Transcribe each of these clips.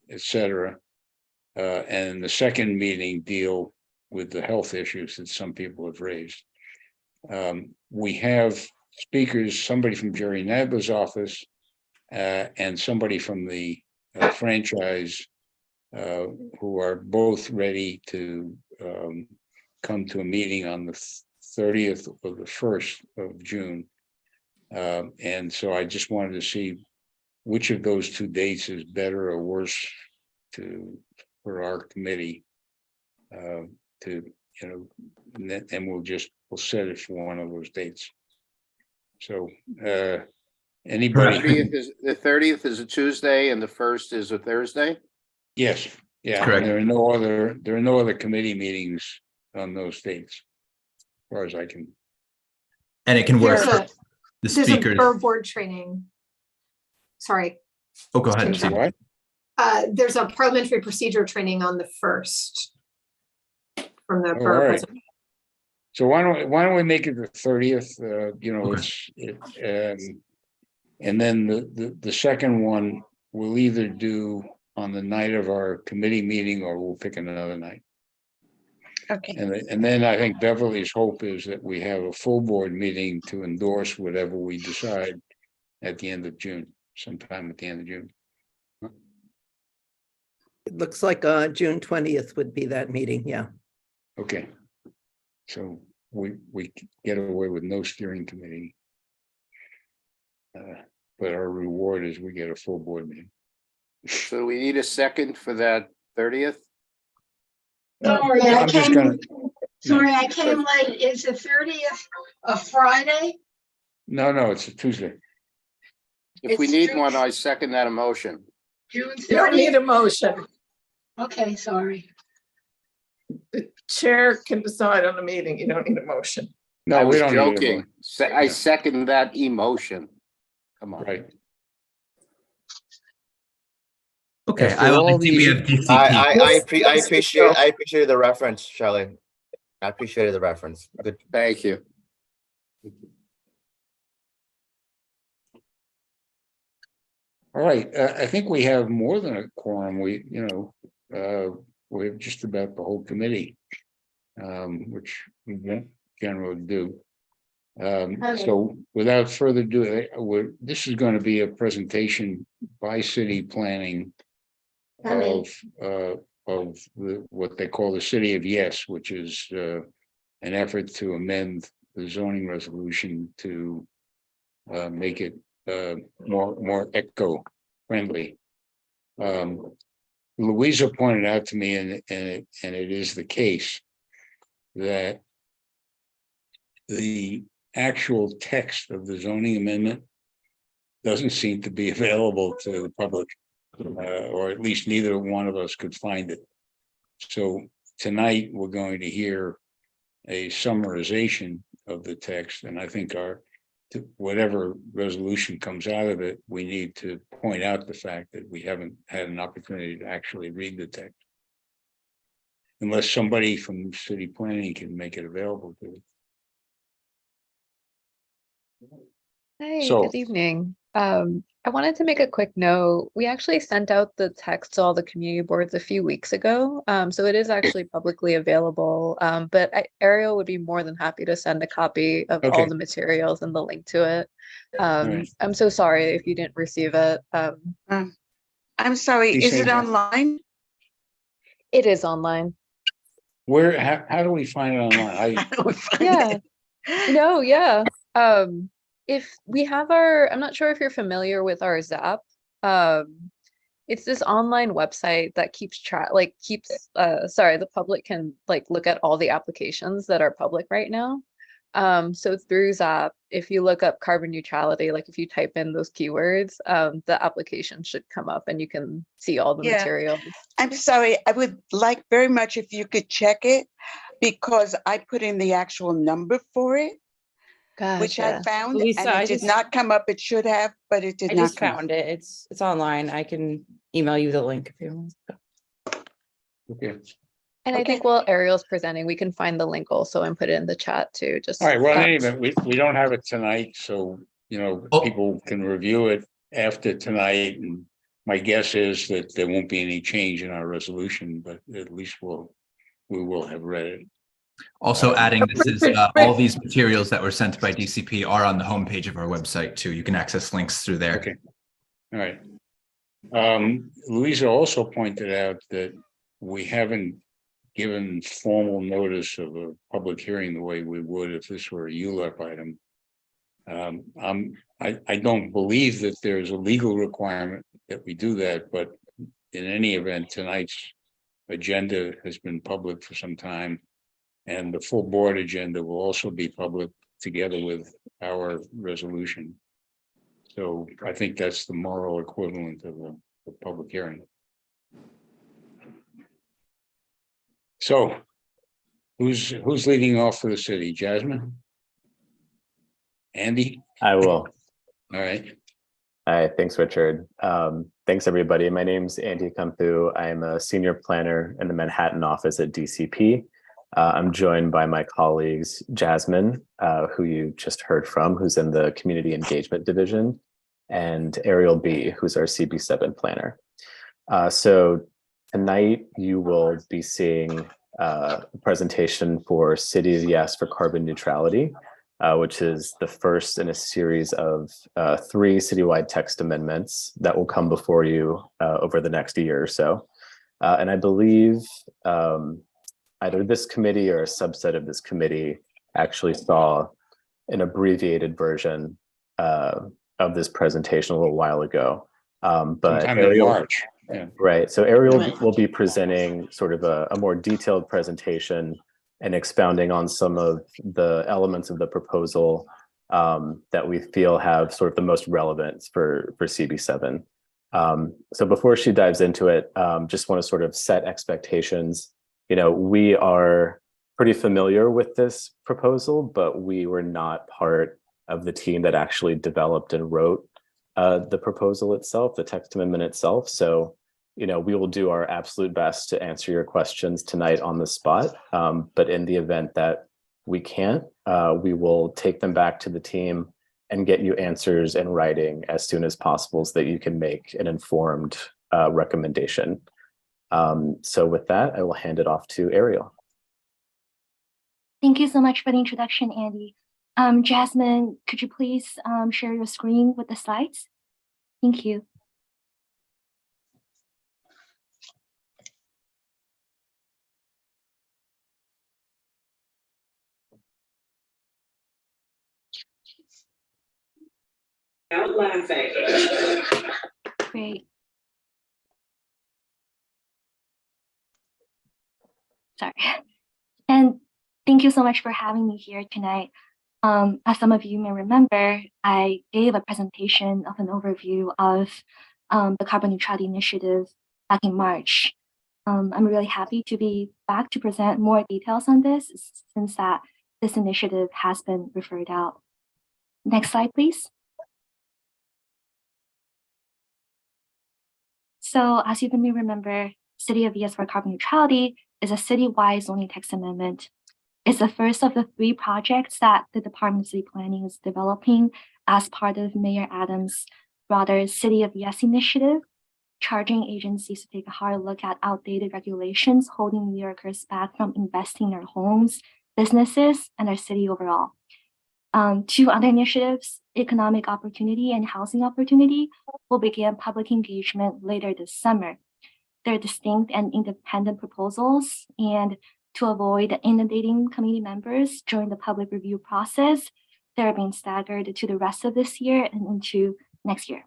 etc. And the second meeting deal with the health issues that some people have raised. We have speakers, somebody from Jerry Nadler's office and somebody from the franchise who are both ready to come to a meeting on the 30th or the 1st of June. And so I just wanted to see which of those two dates is better or worse for our committee to, and we'll set it for one of those dates. So anybody? The 30th is a Tuesday and the 1st is a Thursday? Yes, yeah. Correct. There are no other committee meetings on those dates, as far as I can. And it can work There's for a- the There's speakers. a borough board training. Sorry. Oh, go ahead. Change Steve. What? There's a parliamentary procedure training on the 1st from the Oh, borough all right. president. So why don't we make it the 30th? Okay. And then the second one we'll either do on the night of our committee meeting or we'll pick another night. Okay. And then I think Beverly's hope is that we have a full board meeting to endorse whatever we decide at the end of June, sometime at the end of June. It looks like June 20th would be that meeting, yeah. Okay. So we get away with no steering committee. But our reward is we get a full board meeting. So we need a second for that 30th? Sorry, I'm just gonna. I came late. Is the 30th a Friday? No, it's a Tuesday. If we It's need June- one, I second that emotion. June You don't need 30th? a motion. Okay, sorry. The chair can decide on the meeting. You don't need a motion. No, I we was don't. need a joking. vote. I second that emotion. Come on. Right. Okay. After I all think we these- have DCP. I appreciate the reference, Charlie. I appreciated the reference. Good. Thank you. All right, I think we have more than a quorum. We have just about the whole committee, which we don't generally do. So without further ado, this is going to be a presentation by city planning of what they call the City of Yes, which is an effort to amend the zoning resolution to make it more eco-friendly. Louisa pointed out to me, and it is the case, that the actual text of the zoning amendment doesn't seem to be available to the public, or at least neither one of us could find it. So tonight we're going to hear a summarization of the text, and I think whatever resolution comes out of it, we need to point out the fact that we haven't had an opportunity to actually read the text, unless somebody from city planning can make it available to us. Hi, So- good evening. I wanted to make a quick note. We actually sent out the text to all the community boards a few weeks ago. So it is actually publicly available. But Ariel would be more than happy to send a copy of Okay. all the materials and the link to it. right. I'm so sorry if you didn't receive it. I'm sorry, Please is say it that. online? It is online. How do we find it online? How do we find Yeah. it? No, yeah. If we have I'm not sure if you're familiar with our Zap. It's this online website that keeps track, the public can look at all the applications that are public right now. So through Zap, if you look up carbon neutrality, if you type in those keywords, the application should come up and you can see all the Yeah. materials. I'm sorry, I would like very much if you could check it because I put in the actual number for it, which I Gotcha. found, Lisa, and it I did just- not come up. It should have, but it did I not just come up. found it. It's online. I can email you the link if you want. Okay. And I think while Ariel's presenting, we can find the link also and put it in the chat too. Just All right, well, in any event, we don't have it tonight, so, Oh. people can review it after tonight and My guess is that there won't be any change in our resolution, but at least we will have read it. Also adding, this is Right. all these materials that were sent by DCP are on the homepage of our website too. You can access links through there. Okay, all right. Louisa also pointed out that we haven't given formal notice of a public hearing the way we would if this were a ULEP item. I don't believe that there's a legal requirement that we do that, but in any event, tonight's agenda has been public for some time, and the full board agenda will also be public together with our resolution. So I think that's the moral equivalent of the public hearing. So who's leading off for the city? Jasmine? Andy? I will. All right. Hi, thanks, Richard. Thanks, everybody. My name's Andy Kampu. I'm a senior planner in the Manhattan office at DCP. I'm joined by my colleagues, Jasmine, who you just heard from, who's in the Community Engagement Division, and Ariel B., who's our CB7 planner. So tonight you will be seeing a presentation for City of Yes for Carbon Neutrality, which is the first in a series of 3 citywide text amendments that will come before you over the next year or so. And I believe either this committee or a subset of this committee actually saw an abbreviated version of this presentation a little while ago. But Sometime in Ariel, March. Yeah. right. So Ariel will be presenting sort of a more detailed presentation and expounding on some of the elements of the proposal that we feel have sort of the most relevance for CB7. So before she dives into it, just want to sort of set expectations. You know, we are pretty familiar with this proposal, but we were not part of the team that actually developed and wrote the proposal itself, the text amendment itself. So, you know, we will do our absolute best to answer your questions tonight on the spot. But in the event that we can't, we will take them back to the team and get you answers in writing as soon as possible so that you can make an informed recommendation. So with that, I will hand it off to Ariel. Thank you so much for the introduction, Andy. Jasmine, could you please share your screen with the slides? Thank you. Out laughing. Great. Sorry. And thank you so much for having me here tonight. As some of you may remember, I gave a presentation of an overview of the Carbon Neutrality Initiative back in March. I'm really happy to be back to present more details on this since that this initiative has been referred out. Next slide, please. So as you may remember, City of Yes for Carbon Neutrality is a citywide zoning text amendment. It's the first of the 3 projects that the Department of City Planning is developing as part of Mayor Adams' broader City of Yes initiative, charging agencies to take a hard look at outdated regulations holding New Yorkers back from investing in their homes, businesses, and our city overall. 2 other initiatives, Economic Opportunity and Housing Opportunity, will begin public engagement later this summer. They're distinct and independent proposals, and to avoid inundating committee members during the public review process, they're being staggered to the rest of this year and into next year.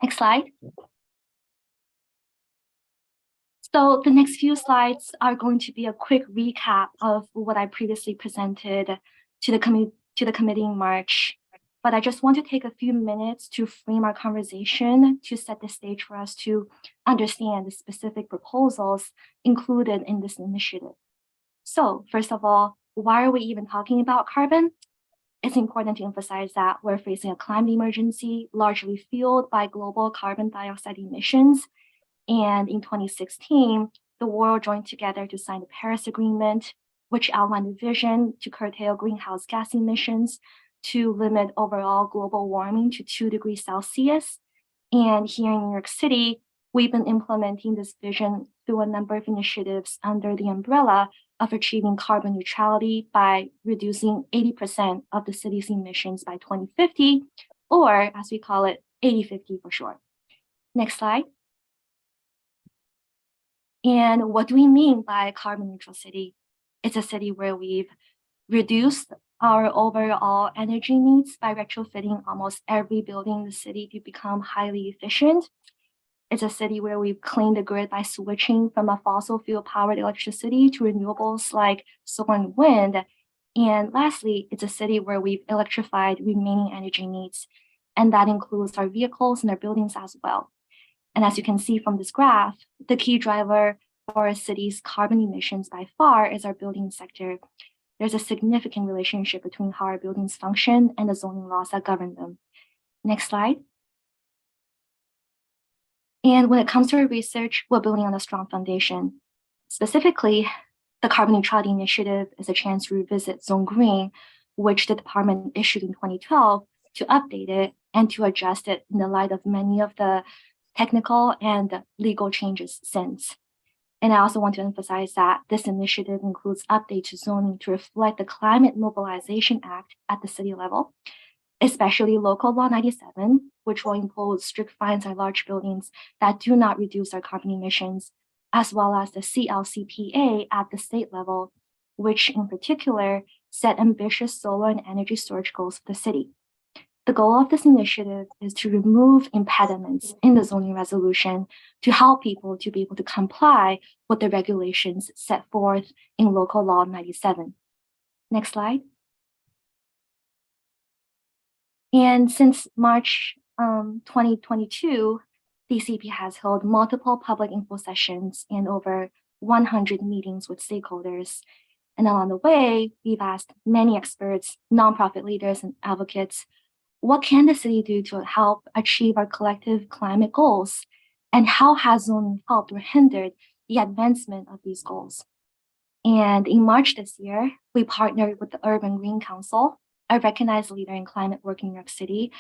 Next slide. So the next few slides are going to be a quick recap of what I previously presented to the committee in March. But I just want to take a few minutes to frame our conversation to set the stage for us to understand the specific proposals included in this initiative. So first of all, why are we even talking about carbon? It's important to emphasize that we're facing a climate emergency largely fueled by global carbon dioxide emissions. And in 2016, the world joined together to sign the Paris Agreement, which outlined a vision to curtail greenhouse gas emissions to limit overall global warming to 2 degrees Celsius And here in New York City, we've been implementing this vision through a number of initiatives under the umbrella of achieving carbon neutrality by reducing 80% of the city's emissions by 2050, or as we call it, 80/50 for short. Next slide. And what do we mean by carbon neutral city? It's a city where we've reduced our overall energy needs by retrofitting almost every building in the city to become highly efficient. It's a city where we've cleaned the grid by switching from a fossil fuel powered electricity to renewables like solar and wind. And lastly, it's a city where we've electrified remaining energy needs. And that includes our vehicles and our buildings as well. And as you can see from this graph, the key driver for a city's carbon emissions by far is our building sector. There's a significant relationship between how our buildings function and the zoning laws that govern them. Next slide. And when it comes to our research, we're building on a strong foundation. Specifically, the Carbon Neutrality Initiative is a chance to revisit Zone Green, which the department issued in 2012 to update it and to adjust it in the light of many of the technical and legal changes since. And I also want to emphasize that this initiative includes updates to zoning to reflect the Climate Mobilization Act at the city level, especially Local Law 97, which will impose strict fines on large buildings that do not reduce our carbon emissions, as well as the CLCPA at the state level, which in particular set ambitious solar and energy storage goals for the city. The goal of this initiative is to remove impediments in the zoning resolution to help people to be able to comply with the regulations set forth in Local Law 97. Next slide. And since March 2022, DCP has held multiple public info sessions and over 100 meetings with stakeholders. And along the way, we've asked many experts, nonprofit leaders, and advocates, what can the city do to help achieve our collective climate goals? And how has zoning helped or hindered the advancement of these goals? And in March this year, we partnered with the Urban Green Council, a recognized leader in climate work in New York City,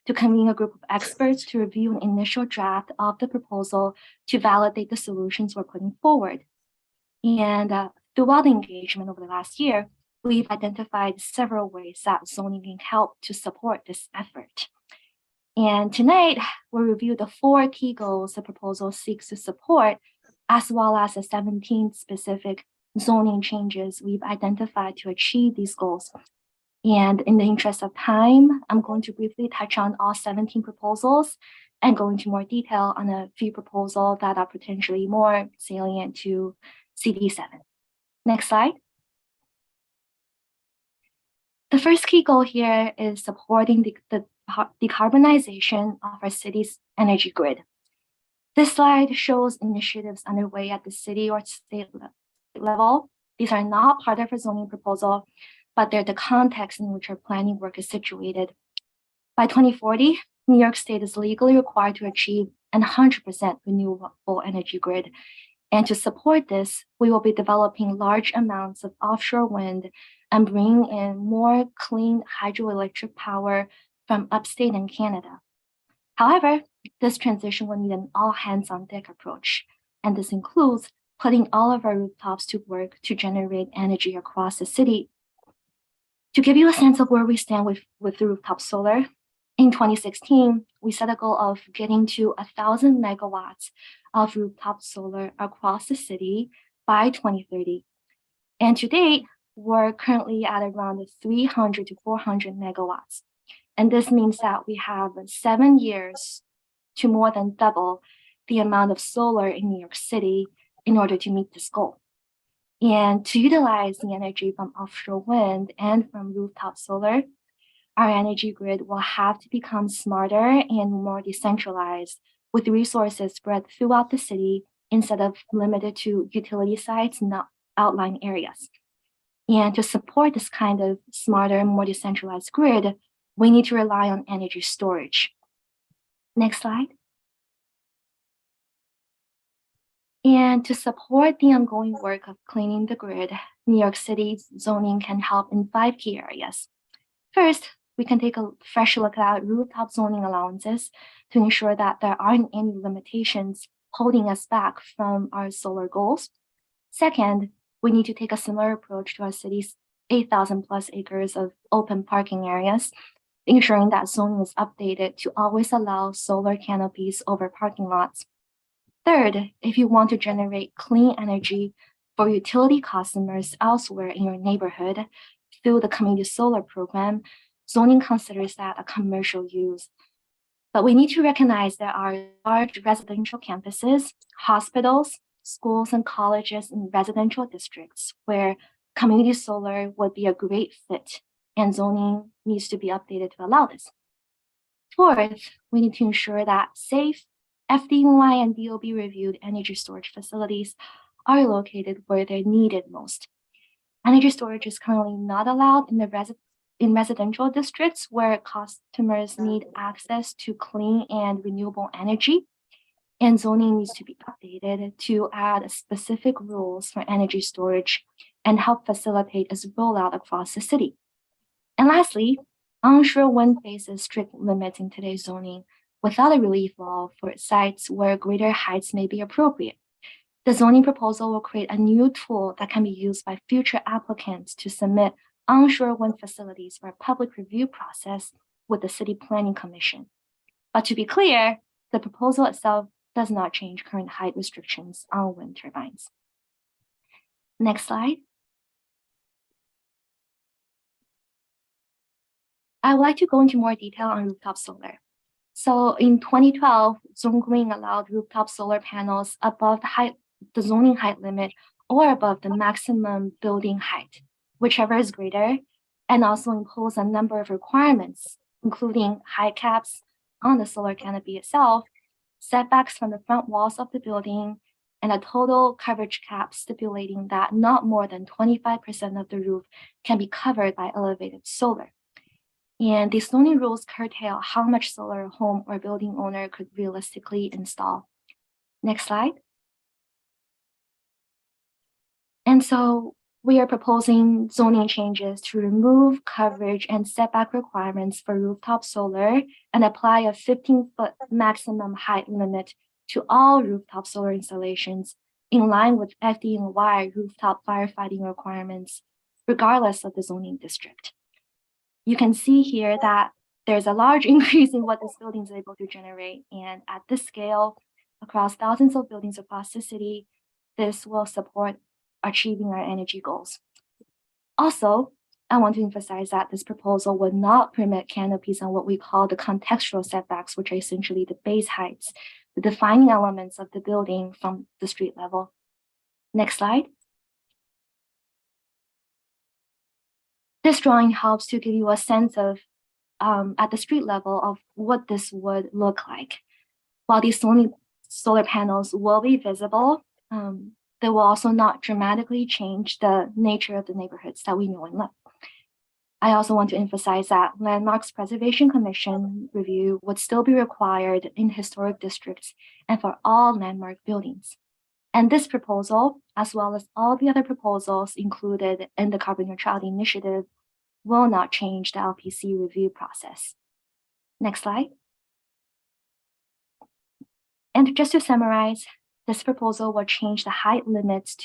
to convene a group of experts to review an initial draft of the proposal to validate the solutions we're putting forward. And throughout the engagement over the last year, we've identified several ways that zoning can help to support this effort. And tonight, we'll review the 4 key goals the proposal seeks to support, as well as the 17 specific zoning changes we've identified to achieve these goals. And in the interest of time, I'm going to briefly touch on all 17 proposals and go into more detail on a few proposals that are potentially more salient to CD7. Next slide. The first key goal here is supporting the decarbonization of our city's energy grid. This slide shows initiatives underway at the city or state level. These are not part of a zoning proposal, but they're the context in which our planning work is situated. By 2040, New York State is legally required to achieve 100% renewable energy grid. And to support this, we will be developing large amounts of offshore wind and bringing in more clean hydroelectric power from upstate and Canada. However, this transition will need an all hands on deck approach. And this includes putting all of our rooftops to work to generate energy across the city. To give you a sense of where we stand with the rooftop solar, in 2016, we set a goal of getting to 1,000 megawatts of rooftop solar across the city by 2030. And to date, we're currently at around 300 to 400 megawatts. And this means that we have 7 years to more than double the amount of solar in New York City in order to meet this goal. And to utilize the energy from offshore wind and from rooftop solar, our energy grid will have to become smarter and more decentralized, with resources spread throughout the city instead of limited to utility sites in outlying areas. And to support this kind of smarter, more decentralized grid, we need to rely on energy storage. Next slide. And to support the ongoing work of cleaning the grid, New York City's zoning can help in 5 key areas. First, we can take a fresh look at rooftop zoning allowances to ensure that there aren't any limitations holding us back from our solar goals. Second, we need to take a similar approach to our city's 8,000 plus acres of open parking areas, ensuring that zoning is updated to always allow solar canopies over parking lots. Third, if you want to generate clean energy for utility customers elsewhere in your neighborhood through the community solar program, zoning considers that a commercial use. But we need to recognize there are large residential campuses, hospitals, schools, and colleges in residential districts where community solar would be a great fit, and zoning needs to be updated to allow this. Fourth, we need to ensure that safe, FDNY and DOB reviewed energy storage facilities are located where they're needed most. Energy storage is currently not allowed in residential districts where customers need access to clean and renewable energy, and zoning needs to be updated to add specific rules for energy storage and help facilitate its rollout across the city. And lastly, onshore wind faces strict limits in today's zoning without a relief law for sites where greater heights may be appropriate. The zoning proposal will create a new tool that can be used by future applicants to submit onshore wind facilities for a public review process with the City Planning Commission. But to be clear, the proposal itself does not change current height restrictions on wind turbines. Next slide. I would like to go into more detail on rooftop solar. So in 2012, Zone Green allowed rooftop solar panels above the zoning height limit or above the maximum building height, whichever is greater, and also impose a number of requirements, including height caps on the solar canopy itself, setbacks from the front walls of the building, and a total coverage cap stipulating that not more than 25% of the roof can be covered by elevated solar. And these zoning rules curtail how much solar a home or building owner could realistically install. Next slide. And so we are proposing zoning changes to remove coverage and setback requirements for rooftop solar and apply a 15-foot maximum height limit to all rooftop solar installations in line with FDNY rooftop firefighting requirements, regardless of the zoning district. You can see here that there's a large increase in what this building is able to generate. And at this scale, across thousands of buildings across the city, this will support achieving our energy goals. Also, I want to emphasize that this proposal would not permit canopies on what we call the contextual setbacks, which are essentially the base heights, the defining elements of the building from the street level. Next slide. This drawing helps to give you a sense of, at the street level, of what this would look like. While these solar panels will be visible, they will also not dramatically change the nature of the neighborhoods that we know and love. I also want to emphasize that Landmarks Preservation Commission review would still be required in historic districts and for all landmark buildings. And this proposal, as well as all the other proposals included in the Carbon Neutrality Initiative, will not change the LPC review process. Next slide. And just to summarize, this proposal will change the height limits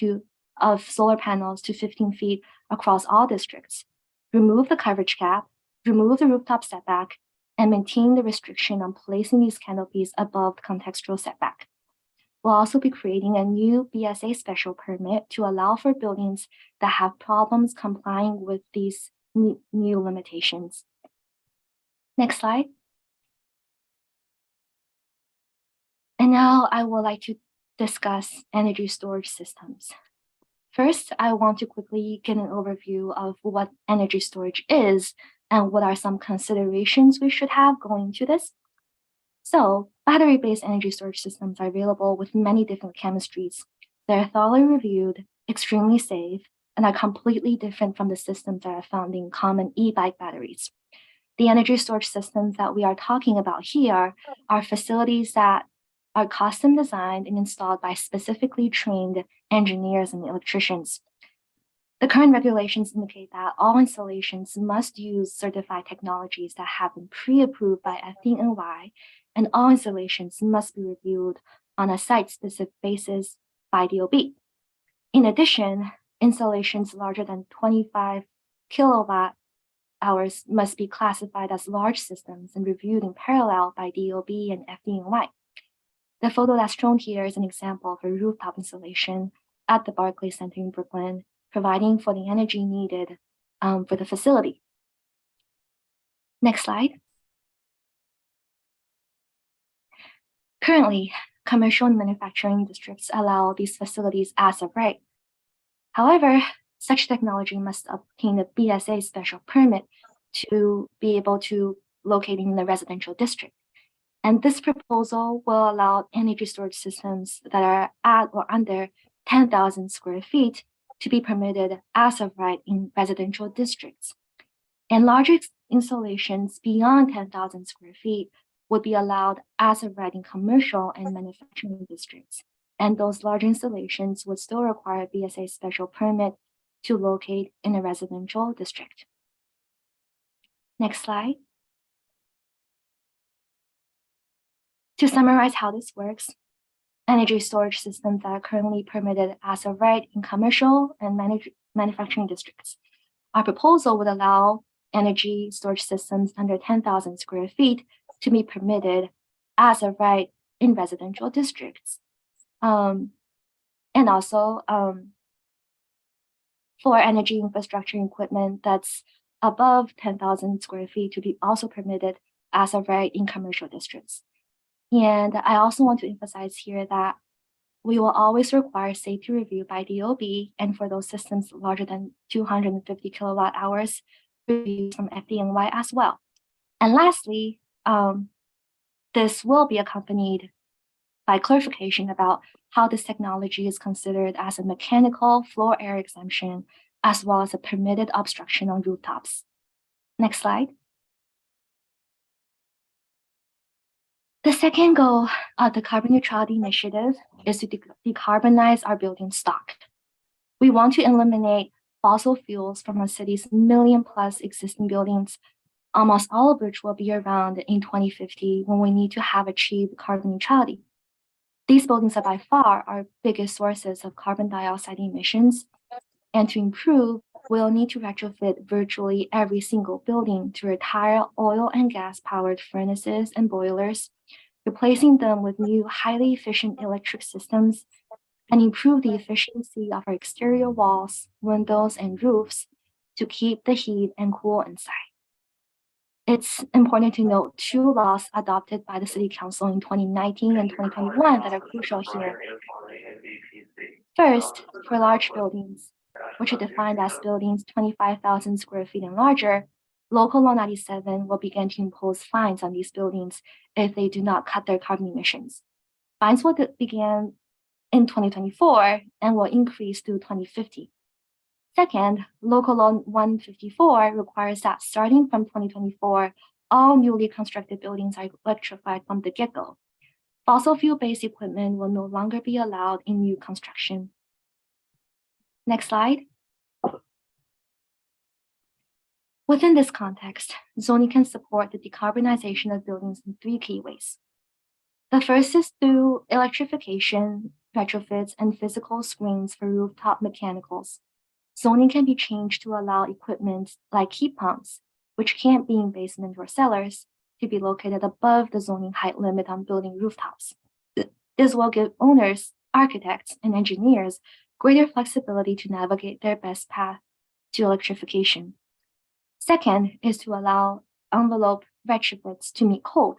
of solar panels to 15 feet across all districts, remove the coverage cap, remove the rooftop setback, and maintain the restriction on placing these canopies above the contextual setback. We'll also be creating a new BSA special permit to allow for buildings that have problems complying with these new limitations. Next slide. And now I would like to discuss energy storage systems. First, I want to quickly get an overview of what energy storage is and what are some considerations we should have going into this. So, battery-based energy storage systems are available with many different chemistries. They're thoroughly reviewed, extremely safe, and are completely different from the systems that are found in common e-bike batteries. The energy storage systems that we are talking about here are facilities that are custom designed and installed by specifically trained engineers and electricians. The current regulations indicate that all installations must use certified technologies that have been pre-approved by FDNY, and all installations must be reviewed on a site-specific basis by DOB. In addition, installations larger than 25 kilowatt hours must be classified as large systems and reviewed in parallel by DOB and FDNY. The photo that's shown here is an example of a rooftop installation at the Barclays Center in Brooklyn, providing for the energy needed for the facility. Next slide. Currently, commercial and manufacturing districts allow these facilities as of right. However, such technology must obtain a BSA special permit to be able to locate in the residential district. And this proposal will allow energy storage systems that are at or under 10,000 square feet to be permitted as of right in residential districts. And larger installations beyond 10,000 square feet would be allowed as of right in commercial and manufacturing districts. And those large installations would still require a BSA special permit to locate in a residential district. Next slide. To summarize how this works, energy storage systems that are currently permitted as of right in commercial and manufacturing districts. Our proposal would allow energy storage systems under 10,000 square feet to be permitted as of right in residential districts. And also for energy infrastructure equipment that's above 10,000 square feet to be also permitted as of right in commercial districts. And I also want to emphasize here that we will always require safety review by DOB, and for those systems larger than 250 kilowatt hours, review from FDNY as well. And lastly, this will be accompanied by clarification about how this technology is considered as a mechanical floor area exemption, as well as a permitted obstruction on rooftops. Next slide. The second goal of the carbon neutrality initiative is to decarbonize our building stock. We want to eliminate fossil fuels from our city's million-plus existing buildings, almost all of which will be around in 2050 when we need to have achieved carbon neutrality. These buildings are by far our biggest sources of carbon dioxide emissions, and to improve, we'll need to retrofit virtually every single building to retire oil and gas-powered furnaces and boilers, replacing them with new highly efficient electric systems, and improve the efficiency of our exterior walls, windows, and roofs to keep the heat and cool inside. It's important to note two laws adopted by the City Council in 2019 and 2021 that are crucial here. First, for large buildings, which are defined as buildings 25,000 square feet and larger, Local Law 97 will begin to impose fines on these buildings if they do not cut their carbon emissions. Fines will begin in 2024 and will increase through 2050. Second, Local Law 154 requires that starting from 2024, all newly constructed buildings are electrified from the get-go. Fossil fuel-based equipment will no longer be allowed in new construction. Next slide. Within this context, zoning can support the decarbonization of buildings in three key ways. The first is through electrification, retrofits, and physical screens for rooftop mechanicals. Zoning can be changed to allow equipment like heat pumps, which can't be in basements or cellars, to be located above the zoning height limit on building rooftops. This will give owners, architects, and engineers greater flexibility to navigate their best path to electrification. Second is to allow envelope retrofits to meet code.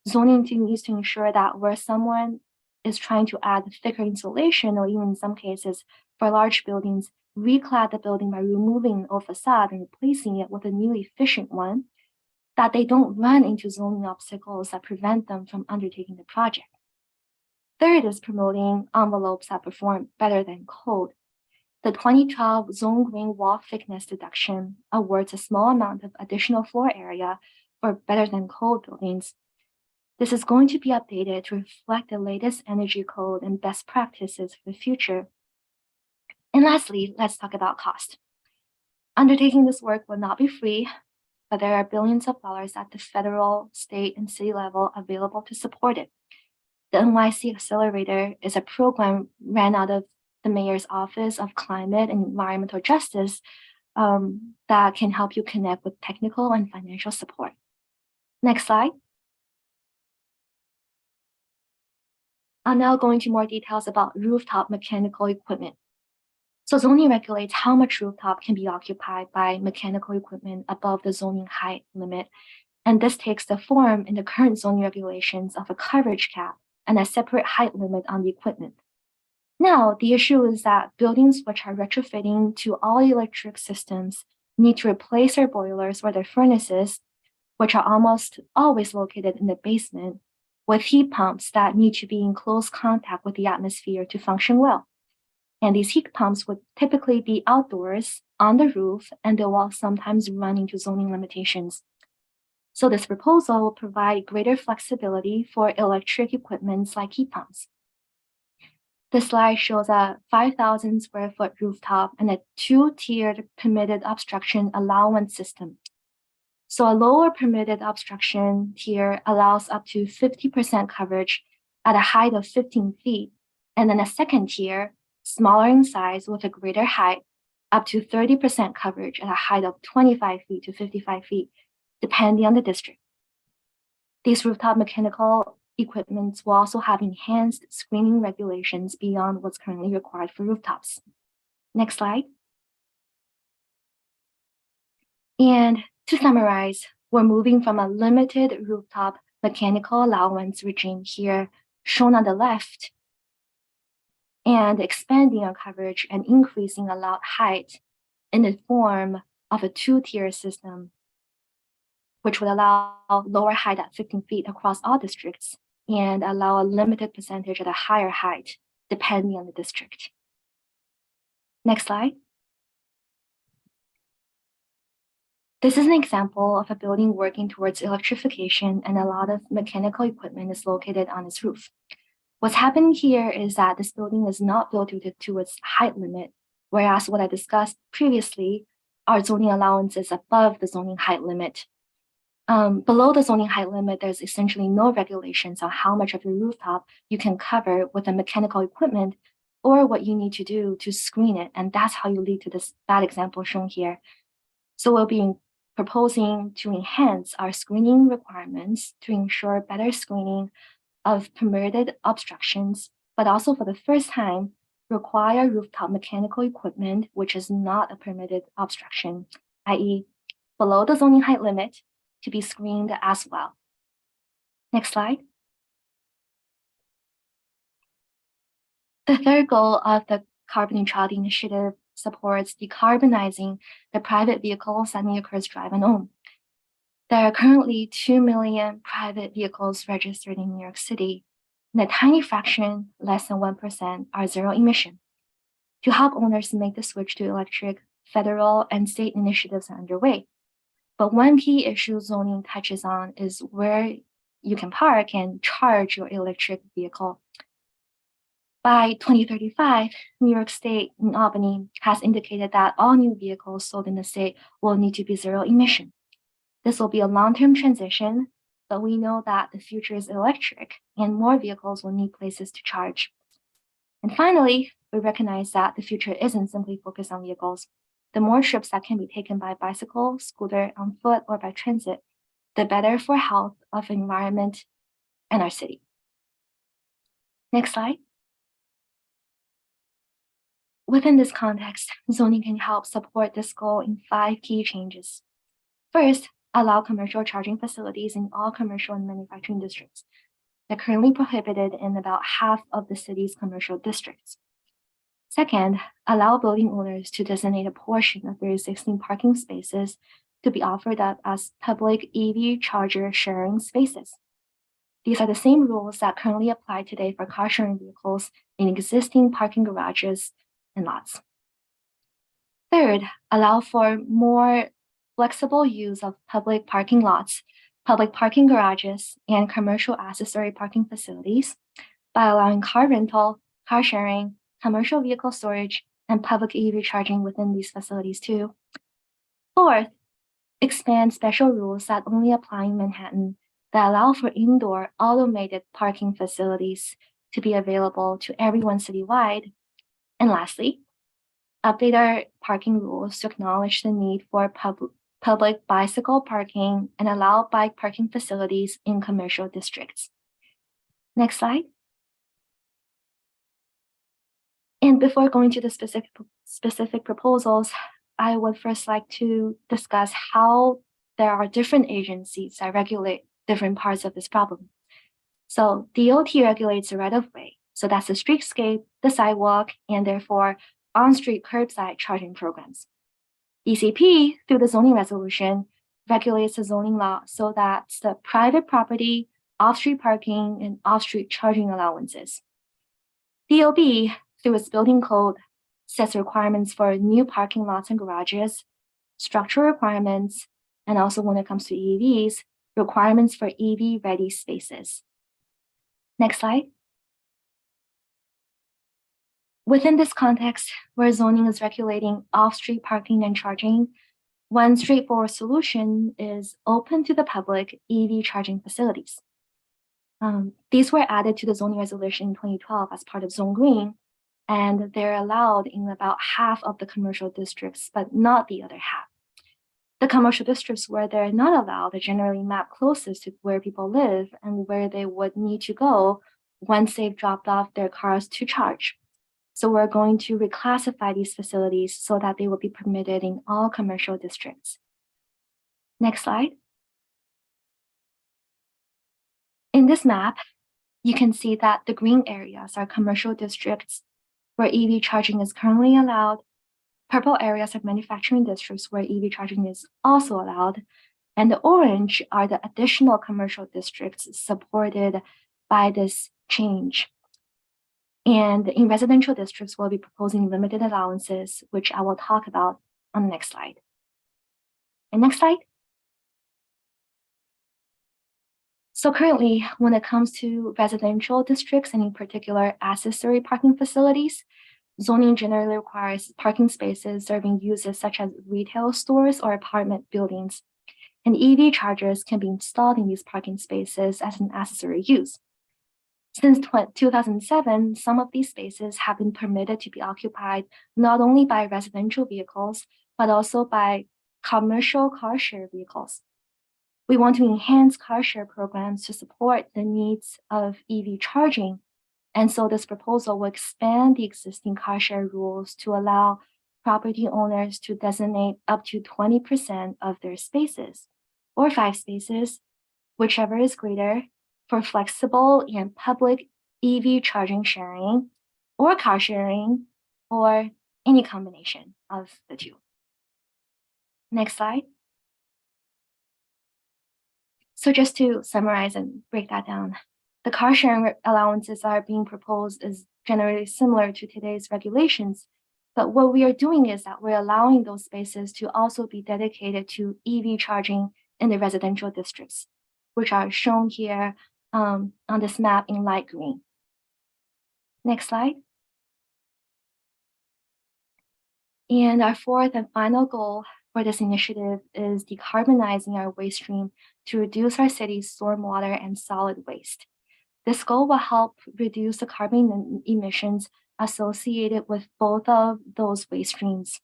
Zoning needs to ensure that where someone is trying to add thicker insulation, or even in some cases for large buildings, reclad the building by removing an old facade and replacing it with a new efficient one, that they don't run into zoning obstacles that prevent them from undertaking the project. Third is promoting envelopes that perform better than code. The 2012 Zone Green Wall Thickness Deduction awards a small amount of additional floor area for better than code buildings. This is going to be updated to reflect the latest energy code and best practices for the future. And lastly, let's talk about cost. Undertaking this work will not be free, but there are billions of dollars at the federal, state, and city level available to support it. The NYC Accelerator is a program ran out of the Mayor's Office of Climate and Environmental Justice that can help you connect with technical and financial support. Next slide. I'll now go into more details about rooftop mechanical equipment. So zoning regulates how much rooftop can be occupied by mechanical equipment above the zoning height limit. And this takes the form in the current zoning regulations of a coverage cap and a separate height limit on the equipment. Now, the issue is that buildings which are retrofitting to all electric systems need to replace their boilers or their furnaces, which are almost always located in the basement, with heat pumps that need to be in close contact with the atmosphere to function well. And these heat pumps would typically be outdoors, on the roof, and they will sometimes run into zoning limitations. So this proposal will provide greater flexibility for electric equipments like heat pumps. This slide shows a 5,000 square foot rooftop and a 2-tiered permitted obstruction allowance system. So a lower permitted obstruction tier allows up to 50% coverage at a height of 15 feet, and then a second tier, smaller in size with a greater height, up to 30% coverage at a height of 25 feet to 55 feet, depending on the district. These rooftop mechanical equipments will also have enhanced screening regulations beyond what's currently required for rooftops. Next slide. And to summarize, we're moving from a limited rooftop mechanical allowance regime here, shown on the left, and expanding our coverage and increasing allowed height in the form of a 2-tier system, which would allow lower height at 15 feet across all districts and allow a limited percentage at a higher height, depending on the district. Next slide. This is an example of a building working towards electrification, and a lot of mechanical equipment is located on its roof. What's happening here is that this building is not built to its height limit, whereas what I discussed previously, our zoning allowance is above the zoning height limit. Below the zoning height limit, there's essentially no regulations on how much of your rooftop you can cover with the mechanical equipment or what you need to do to screen it. And that's how you lead to this bad example shown here. So we'll be proposing to enhance our screening requirements to ensure better screening of permitted obstructions, but also for the first time, require rooftop mechanical equipment, which is not a permitted obstruction, i.e. below the zoning height limit, to be screened as well. Next slide. The third goal of the Carbon Neutrality Initiative supports decarbonizing the private vehicles that Neocurs drive and own. There are currently 2 million private vehicles registered in New York City, and a tiny fraction, less than 1%, are zero emission. To help owners make the switch to electric, federal and state initiatives are underway. But one key issue zoning touches on is where you can park and charge your electric vehicle. By 2035, New York State in Albany has indicated that all new vehicles sold in the state will need to be zero emission. This will be a long-term transition, but we know that the future is electric and more vehicles will need places to charge. And finally, we recognize that the future isn't simply focused on vehicles. The more trips that can be taken by bicycle, scooter, on foot, or by transit, the better for health of environment and our city. Next slide. Within this context, zoning can help support this goal in 5 key changes. First, allow commercial charging facilities in all commercial and manufacturing districts. They're currently prohibited in about half of the city's commercial districts. Second, allow building owners to designate a portion of their existing parking spaces to be offered up as public EV charger sharing spaces. These are the same rules that currently apply today for car sharing vehicles in existing parking garages and lots. Third, allow for more flexible use of public parking lots, public parking garages, and commercial accessory parking facilities by allowing car rental, car sharing, commercial vehicle storage, and public EV charging within these facilities too. Fourth, expand special rules that only apply in Manhattan that allow for indoor automated parking facilities to be available to everyone citywide. And lastly, update our parking rules to acknowledge the need for public bicycle parking and allow bike parking facilities in commercial districts. Next slide. And before going to the specific proposals, I would first like to discuss how there are different agencies that regulate different parts of this problem. So DOT regulates the right-of-way. So that's the streetscape, the sidewalk, and therefore on-street curbside charging programs. DCP, through the zoning resolution, regulates the zoning law so that's the private property, off-street parking, and off-street charging allowances. DOB, through its building code, sets requirements for new parking lots and garages, structural requirements, and also when it comes to EVs, requirements for EV-ready spaces. Next slide. Within this context, where zoning is regulating off-street parking and charging, one straightforward solution is open to the public EV charging facilities. These were added to the zoning resolution in 2012 as part of Zone Green, and they're allowed in about half of the commercial districts, but not the other half. The commercial districts where they're not allowed are generally mapped closest to where people live and where they would need to go once they've dropped off their cars to charge. So we're going to reclassify these facilities so that they will be permitted in all commercial districts. Next slide. In this map, you can see that the green areas are commercial districts where EV charging is currently allowed. Purple areas are manufacturing districts where EV charging is also allowed. And the orange are the additional commercial districts supported by this change. And in residential districts, we'll be proposing limited allowances, which I will talk about on the next slide. And next slide. So currently, when it comes to residential districts, and in particular accessory parking facilities, zoning generally requires parking spaces serving uses such as retail stores or apartment buildings. And EV chargers can be installed in these parking spaces as an accessory use. Since 2007, some of these spaces have been permitted to be occupied not only by residential vehicles, but also by commercial car share vehicles. We want to enhance car share programs to support the needs of EV charging. And so this proposal will expand the existing car share rules to allow property owners to designate up to 20% of their spaces, or 5 spaces, whichever is greater, for flexible and public EV charging sharing, or car sharing, or any combination of the two. Next slide. So just to summarize and break that down, the car sharing allowances that are being proposed is generally similar to today's regulations, but what we are doing is that we're allowing those spaces to also be dedicated to EV charging in the residential districts, which are shown here on this map in light green. Next slide. And our fourth and final goal for this initiative is decarbonizing our waste stream to reduce our city's stormwater and solid waste. This goal will help reduce the carbon emissions associated with both of those waste streams.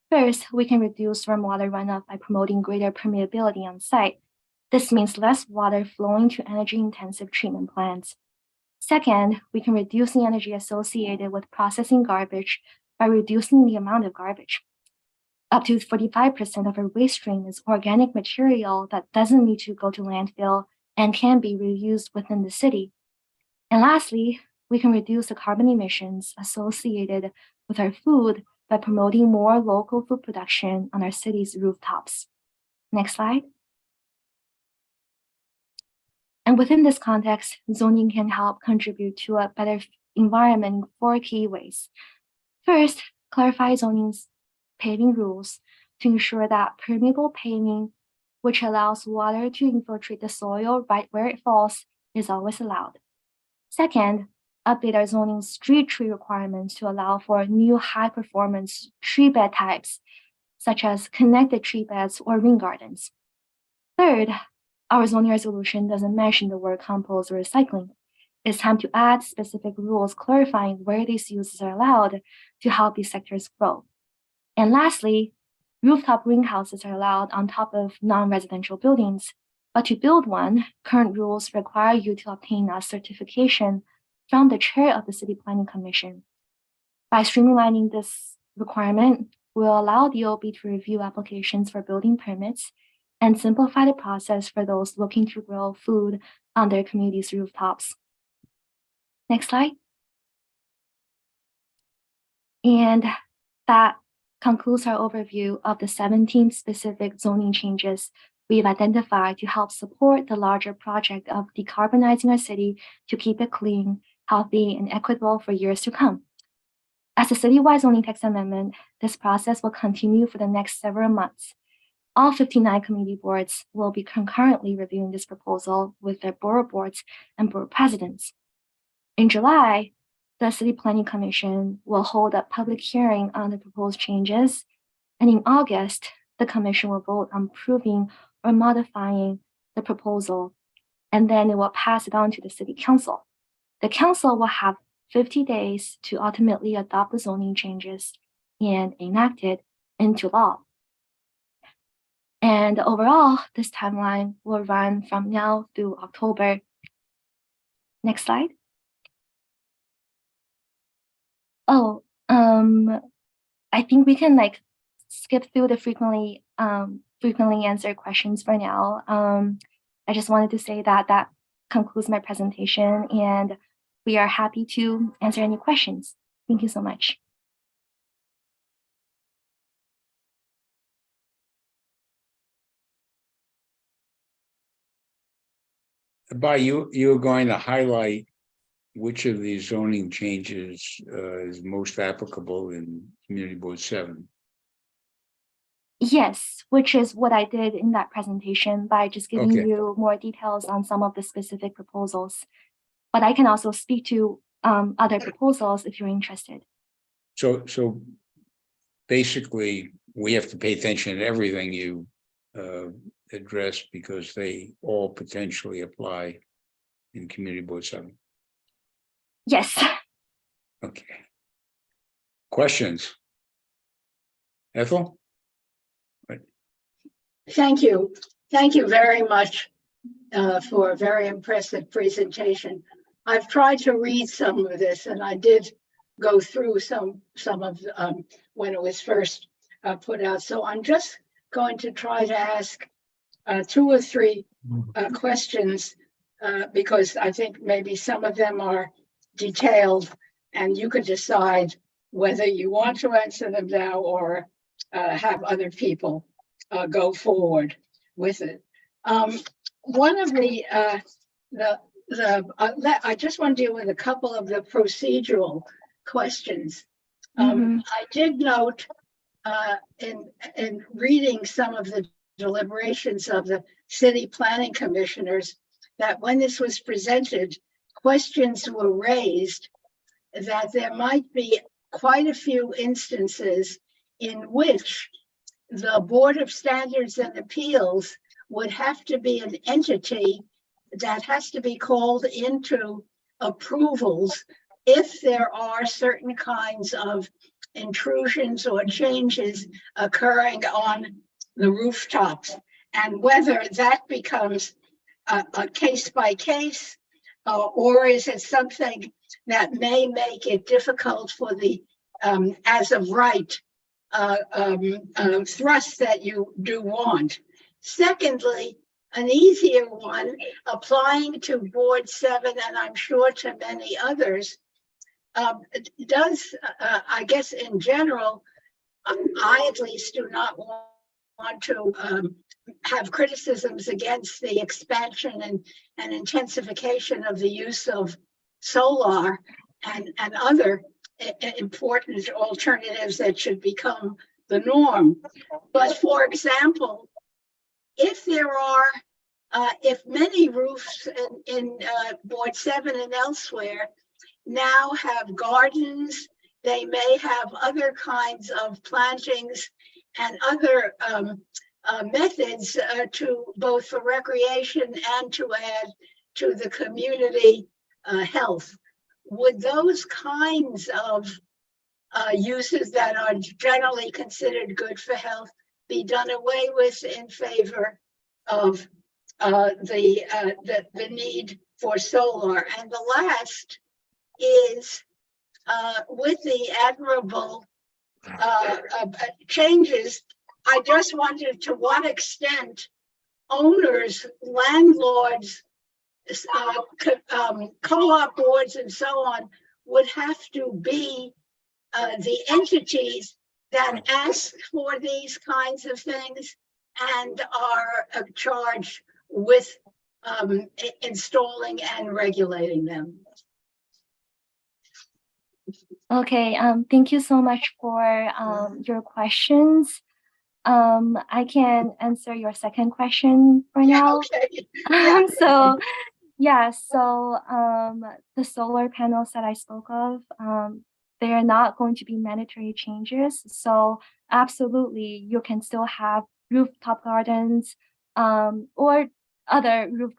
First, we can reduce stormwater runoff by promoting greater permeability on site. This means less water flowing to energy-intensive treatment plants. Second, we can reduce the energy associated with processing garbage by reducing the amount of garbage. Up to 45% of our waste stream is organic material that doesn't need to go to landfill and can be reused within the city. And lastly, we can reduce the carbon emissions associated with our food by promoting more local food production on our city's rooftops. Next slide. And within this context, zoning can help contribute to a better environment in 4 key ways. First, clarify zoning's paving rules to ensure that permeable paving, which allows water to infiltrate the soil right where it falls, is always allowed. Second, update our zoning street tree requirements to allow for new high-performance tree bed types, such as connected tree beds or ring gardens. Third, our zoning resolution doesn't mention the word compost or recycling. It's time to add specific rules clarifying where these uses are allowed to help these sectors grow. And lastly, rooftop greenhouses are allowed on top of non-residential buildings, but to build one, current rules require you to obtain a certification from the chair of the City Planning Commission. By streamlining this requirement, we'll allow the OB to review applications for building permits and simplify the process for those looking to grow food on their community's rooftops. Next slide. And that concludes our overview of the 17 specific zoning changes we've identified to help support the larger project of decarbonizing our city to keep it clean, healthy, and equitable for years to come. As a citywide zoning text amendment, this process will continue for the next several months. All 59 community boards will be concurrently reviewing this proposal with their borough boards and borough presidents. In July, the City Planning Commission will hold a public hearing on the proposed changes, and in August, the Commission will vote on approving or modifying the proposal, and then it will pass it on to the City Council. The Council will have 50 days to ultimately adopt the zoning changes and enact it into law. And overall, this timeline will run from now through October. Next slide. Oh, I think we can skip through the frequently answered questions for now. I just wanted to say that concludes my presentation, and we are happy to answer any questions. Thank you so much. You're going to highlight which of these zoning changes is most applicable in Community Board 7? Yes, which is what I did in that presentation by just giving Okay. you more details on some of the specific proposals. But I can also speak to other proposals if you're interested. So basically, we have to pay attention to everything you address because they all potentially apply in Community Board 7. Yes. Okay. Questions? Ethel? Thank you. Thank you very much for a very impressive presentation. I've tried to read some of this, and I did go through some of when it was first put out. So I'm just going to try to ask 2 or 3 questions because I think maybe some of them are detailed, and you could decide whether you want to answer them now or have other people go forward with it. One of I just want to deal with a couple of the procedural questions. I did note in reading some of the deliberations of the city planning commissioners that when this was presented, questions were raised that there might be quite a few instances in which the Board of Standards and Appeals would have to be an entity that has to be called into approvals if there are certain kinds of intrusions or changes occurring on the rooftops, and whether that becomes a case by case, or is it something that may make it difficult for the as of right thrust that you do want. Secondly, an easier one, applying to Board 7, and I'm sure to many others, does, I guess in general, I at least do not want to have criticisms against the expansion and intensification of the use of solar and other important alternatives that should become the norm. But for example, if there are, if many roofs in Board 7 and elsewhere now have gardens. They may have other kinds of plantings and other methods to both for recreation and to add to the community health. Would those kinds of uses that are generally considered good for health be done away with in favor of the need for solar? And the last is with the admirable changes, I just wondered to what extent owners, landlords, co-op boards and so on would have to be the entities that ask for these kinds of things and are charged with installing and regulating them. Okay, thank you so much for your questions. I can answer your second question for now. Okay. So yeah, so the solar panels that I spoke of, they are not going to be mandatory changes. So absolutely, you can still have rooftop gardens or other roof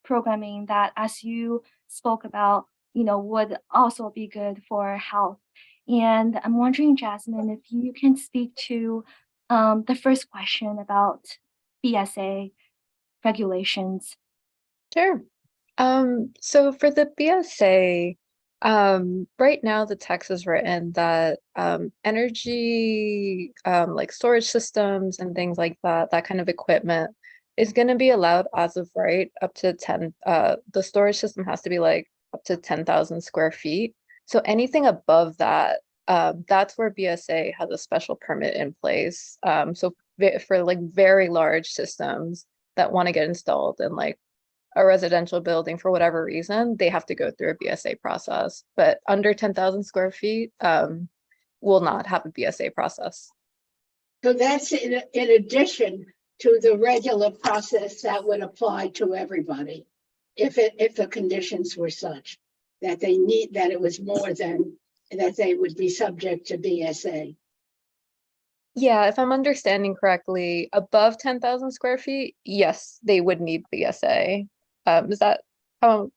programming that, as you spoke about, would also be good for health. And I'm wondering, Jasmine, if you can speak to the first question about BSA regulations. Sure. So for the BSA, right now the text is written that energy, like storage systems and things like that, that kind of equipment is going to be allowed as of right up to 10. The storage system has to be like up to 10,000 square feet. So anything above that, that's where BSA has a special permit in place. So for like very large systems that want to get installed in like a residential building for whatever reason, they have to go through a BSA process. But under 10,000 square feet will not have a BSA process. So that's in addition to the regular process that would apply to everybody, if the conditions were such that they need, that it was more than that they would be subject to BSA. Yeah, if I'm understanding correctly, above 10,000 square feet, yes, they would need BSA. Is that how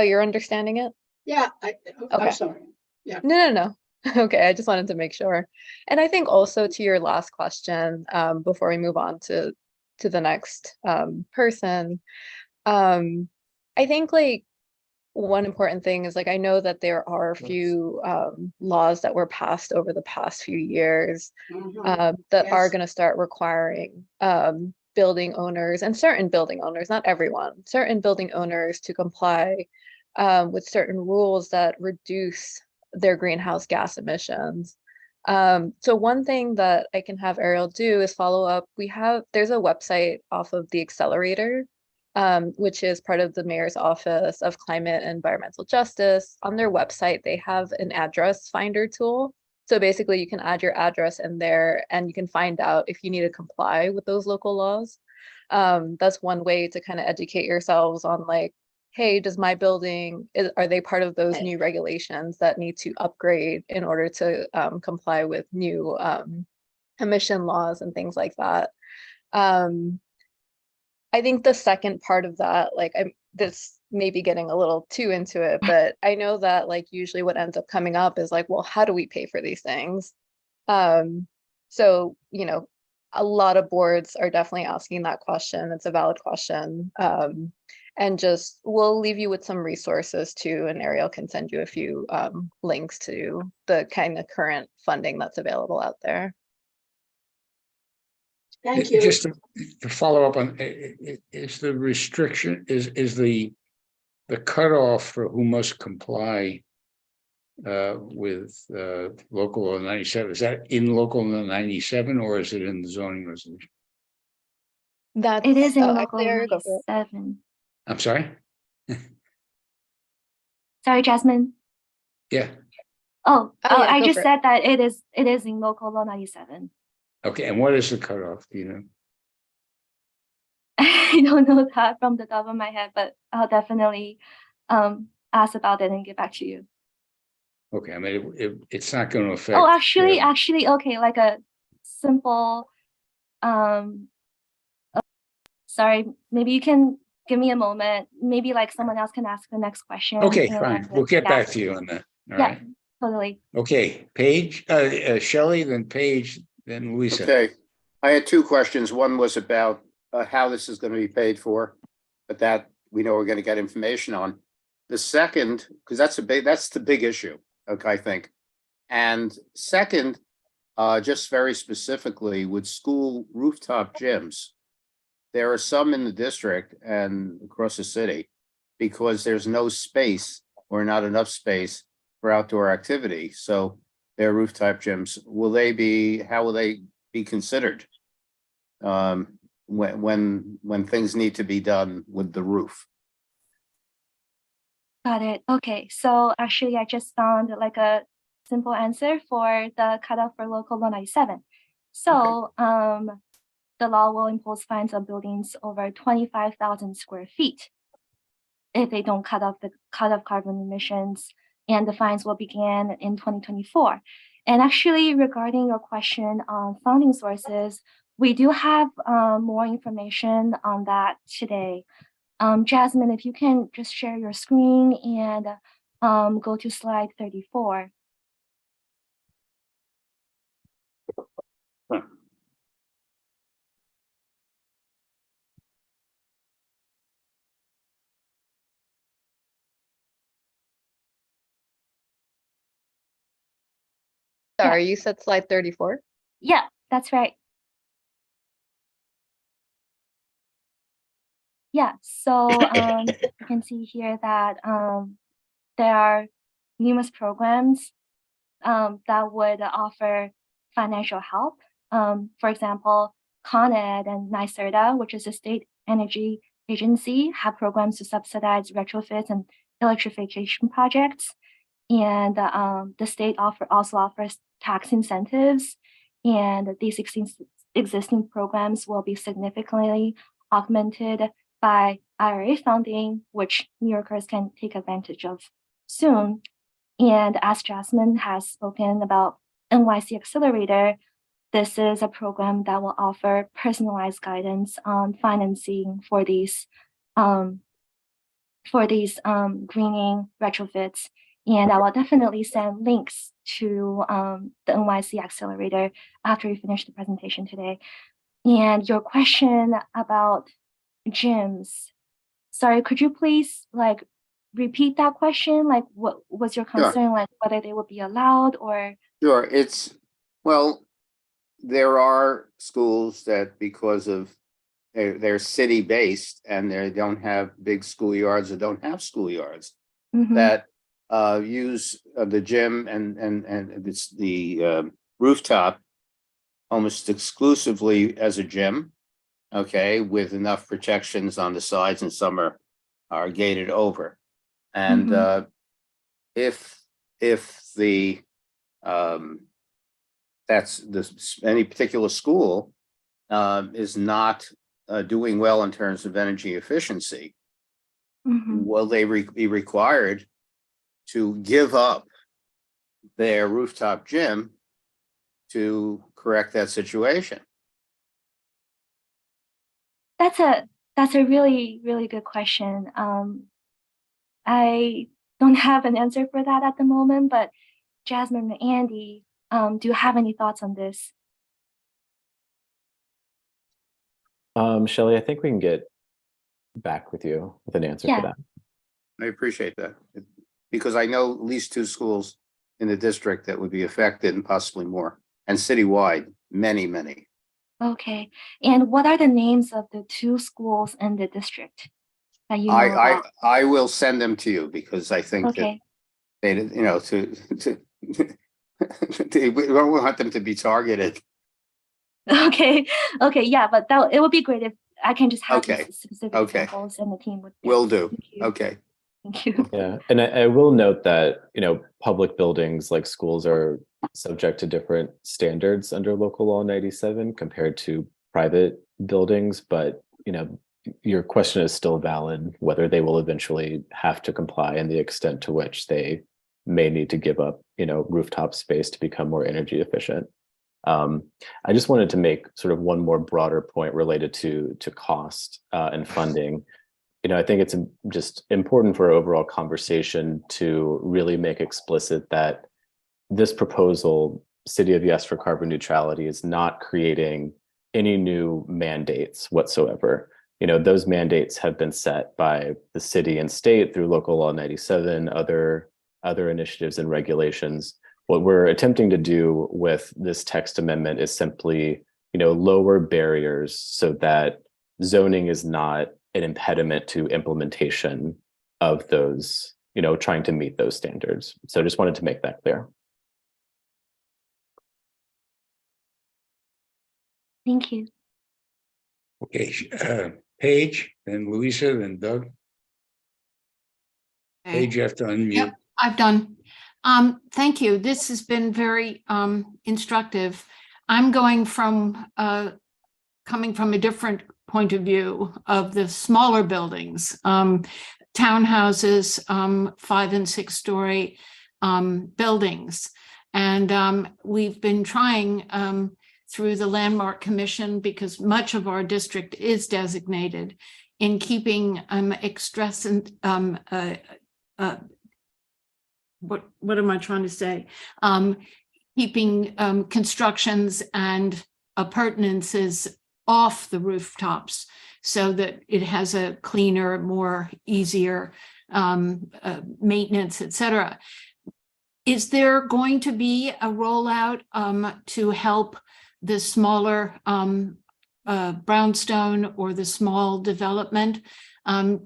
you're understanding it? Yeah, I'm Okay. sorry. Yeah. No. Okay, I just wanted to make sure. And I think also to your last question, before we move on to the next person, I think like one important thing is like I know that there are a few laws that were passed over the past few years that are going to start requiring building owners and certain building owners, not everyone, certain building owners to comply with certain rules that reduce their greenhouse gas emissions. So one thing that I can have Ariel do is follow up. There's a website off of the Accelerator, which is part of the Mayor's Office of Climate and Environmental Justice. On their website, they have an address finder tool. So basically you can add your address in there and you can find out if you need to comply with those local laws. That's one way to kind of educate yourselves on like, hey, does my building, are they part of those new regulations that need to upgrade in order to comply with new emission laws and things like that. I think the second part of that, like this may be getting a little too into it, but I know that like usually what ends up coming up is like, well, how do we pay for these things? So, a lot of boards are definitely asking that question. It's a valid question. And just we'll leave you with some resources too, and Ariel can send you a few links to the kind of current funding that's available out there. Thank you. Just to follow up on, is the restriction, is the cutoff for who must comply with local law 97, is that in local law 97 or is it in the zoning resolution? It is in local Ariel, go for it. 97. I'm sorry? Sorry, Jasmine. Yeah. Yeah, I go just for it. said that it is in local law 97. Okay, and what is the cutoff? Do you know? I don't know that from the top of my head, but I'll definitely ask about it and get back to you. Okay, I mean, it's not going to affect. Oh, actually, okay, like a simple, sorry, maybe you can give me a moment. Maybe like someone else can ask the next question. Okay, and fine. then We'll get yeah, back to you on that. All Yeah, right. totally. Okay, Paige, Shelley, then Paige, then Louisa. Okay, I had two questions. One was about how this is going to be paid for, but that we know we're going to get information on. The second, because that's the big issue, okay, I think. And second, just very specifically with school rooftop gyms, there are some in the district and across the city because there's no space or not enough space for outdoor activity. So their rooftop gyms, how will they be considered? When things need to be done with the roof. Got it. Okay, so actually I just found like a simple answer for the cutoff for local law 97. So the law will impose fines on buildings over 25,000 square feet if they don't cut off carbon emissions, and the fines will begin in 2024. And actually, regarding your question on funding sources, we do have more information on that today. Jasmine, if you can just share your screen and go to slide 34. Sorry, you said slide 34? Yeah, that's right. Yeah, so you can see here that there are numerous programs that would offer financial help. For example, Con Ed and NYSERDA, which is a state energy agency, have programs to subsidize retrofits and electrification projects. And the state also offers tax incentives, and these existing programs will be significantly augmented by IRA funding, which New Yorkers can take advantage of soon. And as Jasmine has spoken about NYC Accelerator, this is a program that will offer personalized guidance on financing for these greening retrofits. And I will definitely send links to the NYC Accelerator after we finish the presentation today. And your question about gyms, sorry, could you please like repeat that question? Like, what was your concern? Like whether they would be allowed or? Sure, well, there are schools that because of they're city-based and they don't have big schoolyards or don't have schoolyards that use the gym and it's the rooftop almost exclusively as a gym, okay, with enough protections on the sides, and some are gated over. And if the any particular school is not doing well in terms of energy efficiency, will they be required to give up their rooftop gym to correct that situation? That's a really, really good question. I don't have an answer for that at the moment, but Jasmine and Andy, do you have any thoughts on this? Shelley, I think we can get back with you with an answer for that. I appreciate that, because I know at least 2 schools in the district that would be affected, and possibly more, and citywide, many. Okay, and what are the names of the 2 schools in the district that you know about? I will send them to you, because I think that they, you know, we don't want them to be targeted. Okay, yeah, but it would be great if I can just have these specific examples and the team would. Will do. Thank you. Okay. Thank you. Yeah, and I will note that, you know, public buildings like schools are subject to different standards under local law 97 compared to private buildings, but, you know, your question is still valid, whether they will eventually have to comply and the extent to which they may need to give up, rooftop space to become more energy efficient. I just wanted to make sort of one more broader point related to cost and funding. I think it's just important for our overall conversation to really make explicit that this proposal, City of Yes for carbon neutrality, is not creating any new mandates whatsoever. Those mandates have been set by the city and state through Local Law 97, other initiatives and regulations. What we're attempting to do with this text amendment is simply, lower barriers so that zoning is not an impediment to implementation of those, trying to meet those standards. So I just wanted to make that clear. Thank you. Okay, Paige, then Louisa, then Doug. Paige, you have to unmute. Yep, I've done. Thank you. This has been very instructive. I'm coming from a different point of view of the smaller buildings, townhouses, 5 and 6 story buildings. And we've been trying through the Landmark Commission, because much of our district is designated, in keeping what am I trying to say? Keeping constructions and appurtenances off the rooftops so that it has a cleaner, more easier maintenance, etc. Is there going to be a rollout to help the smaller brownstone or the small development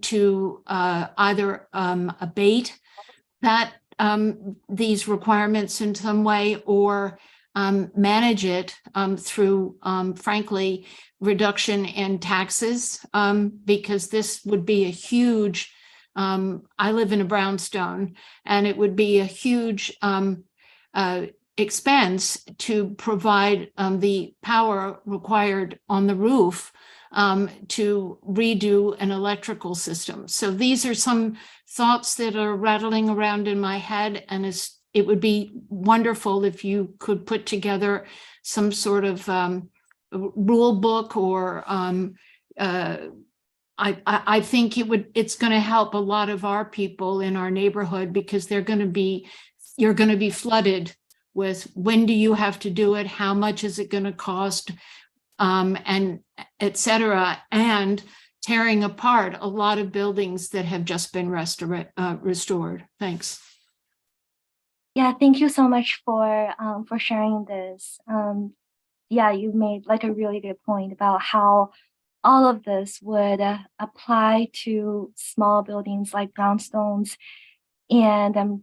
to either abate that these requirements in some way, or manage it through, frankly, reduction in taxes? Because this would be a huge, I live in a brownstone, and it would be a huge expense to provide the power required on the roof to redo an electrical system. So these are some thoughts that are rattling around in my head, and it would be wonderful if you could put together some sort of rule book, or I think it's going to help a lot of our people in our neighborhood, because you're going to be flooded with, when do you have to do it? How much is it going to cost? And et cetera, and tearing apart a lot of buildings that have just been restored. Thanks. Yeah, thank you so much for sharing this. Yeah, you made like a really good point about how all of this would apply to small buildings like brownstones, and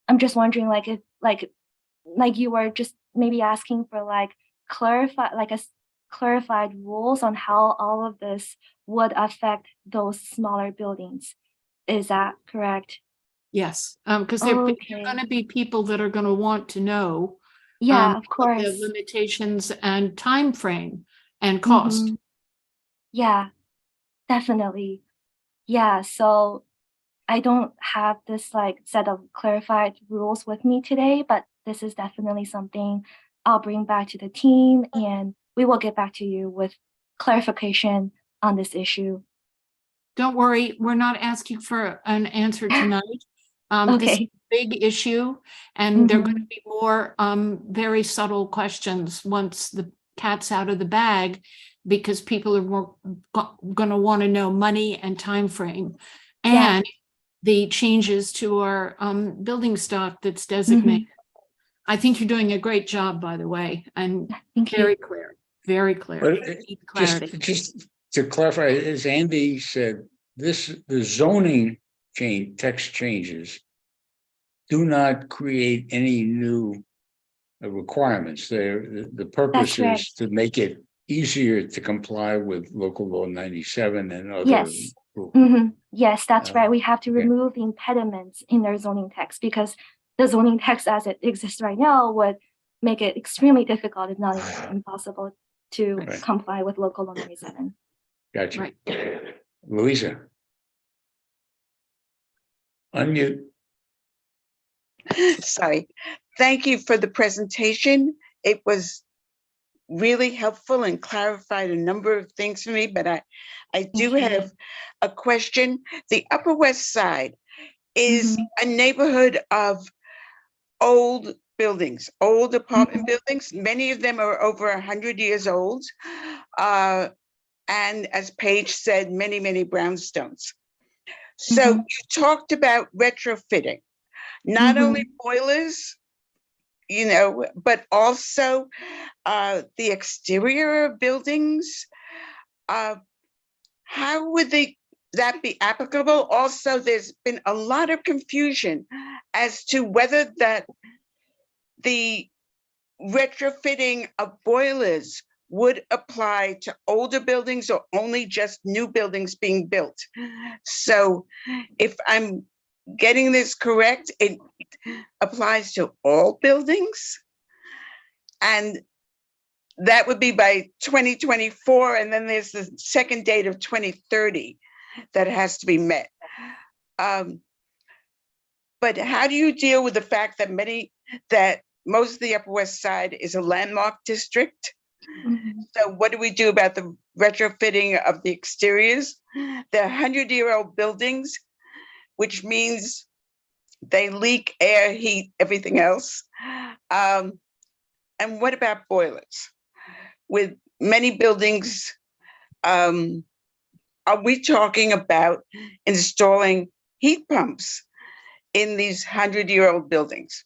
I'm just wondering, like, if like you were just maybe asking for clarified rules on how all of this would affect those smaller buildings. Is that correct? Yes, because there are going to be people that are going to want to know. Yeah, of course. The limitations and time frame and cost. Mm-hmm. Yeah, definitely. Yeah, so I don't have this like set of clarified rules with me today, but this is definitely something I'll bring back to the team, and we will get back to you with clarification on this issue. Don't worry, we're not asking for an answer tonight. This is a big issue, and there are going to be more very subtle questions once the cat's out of the bag, because people are going to want to know money and time frame, and the changes to our building stock that's designated. I think you're doing a great job, by the way, and very clear, very clear. Just to clarify, as Andy said, the zoning text changes do not create any new requirements. The purpose is to make it easier to comply with Local Law 97 and other. Yes. Yes, that's right. We have to remove the impediments in their zoning text, because the zoning text as it exists right now would make it extremely difficult, if not impossible, to comply with Local Law 97. Gotcha. Right. Louisa. Unmute. Sorry. Thank you for the presentation. It was really helpful and clarified a number of things for me, but I do have a question. The Upper West Side is a neighborhood of old buildings, old apartment buildings. Many of them are over 100 years old. And as Paige said, many, many brownstones. So you talked about retrofitting, not only boilers, you know, but also the exterior of buildings. How would that be applicable? Also, there's been a lot of confusion as to whether that the retrofitting of boilers would apply to older buildings or only just new buildings being built. So if I'm getting this correct, it applies to all buildings. And that would be by 2024. And then there's the second date of 2030 that has to be met. But how do you deal with the fact that most of the Upper West Side is a landmark district? So what do we do about the retrofitting of the exteriors? They're 100-year-old buildings, which means they leak air, heat, everything else. And what about boilers? With many buildings, are we talking about installing heat pumps in these 100-year-old buildings?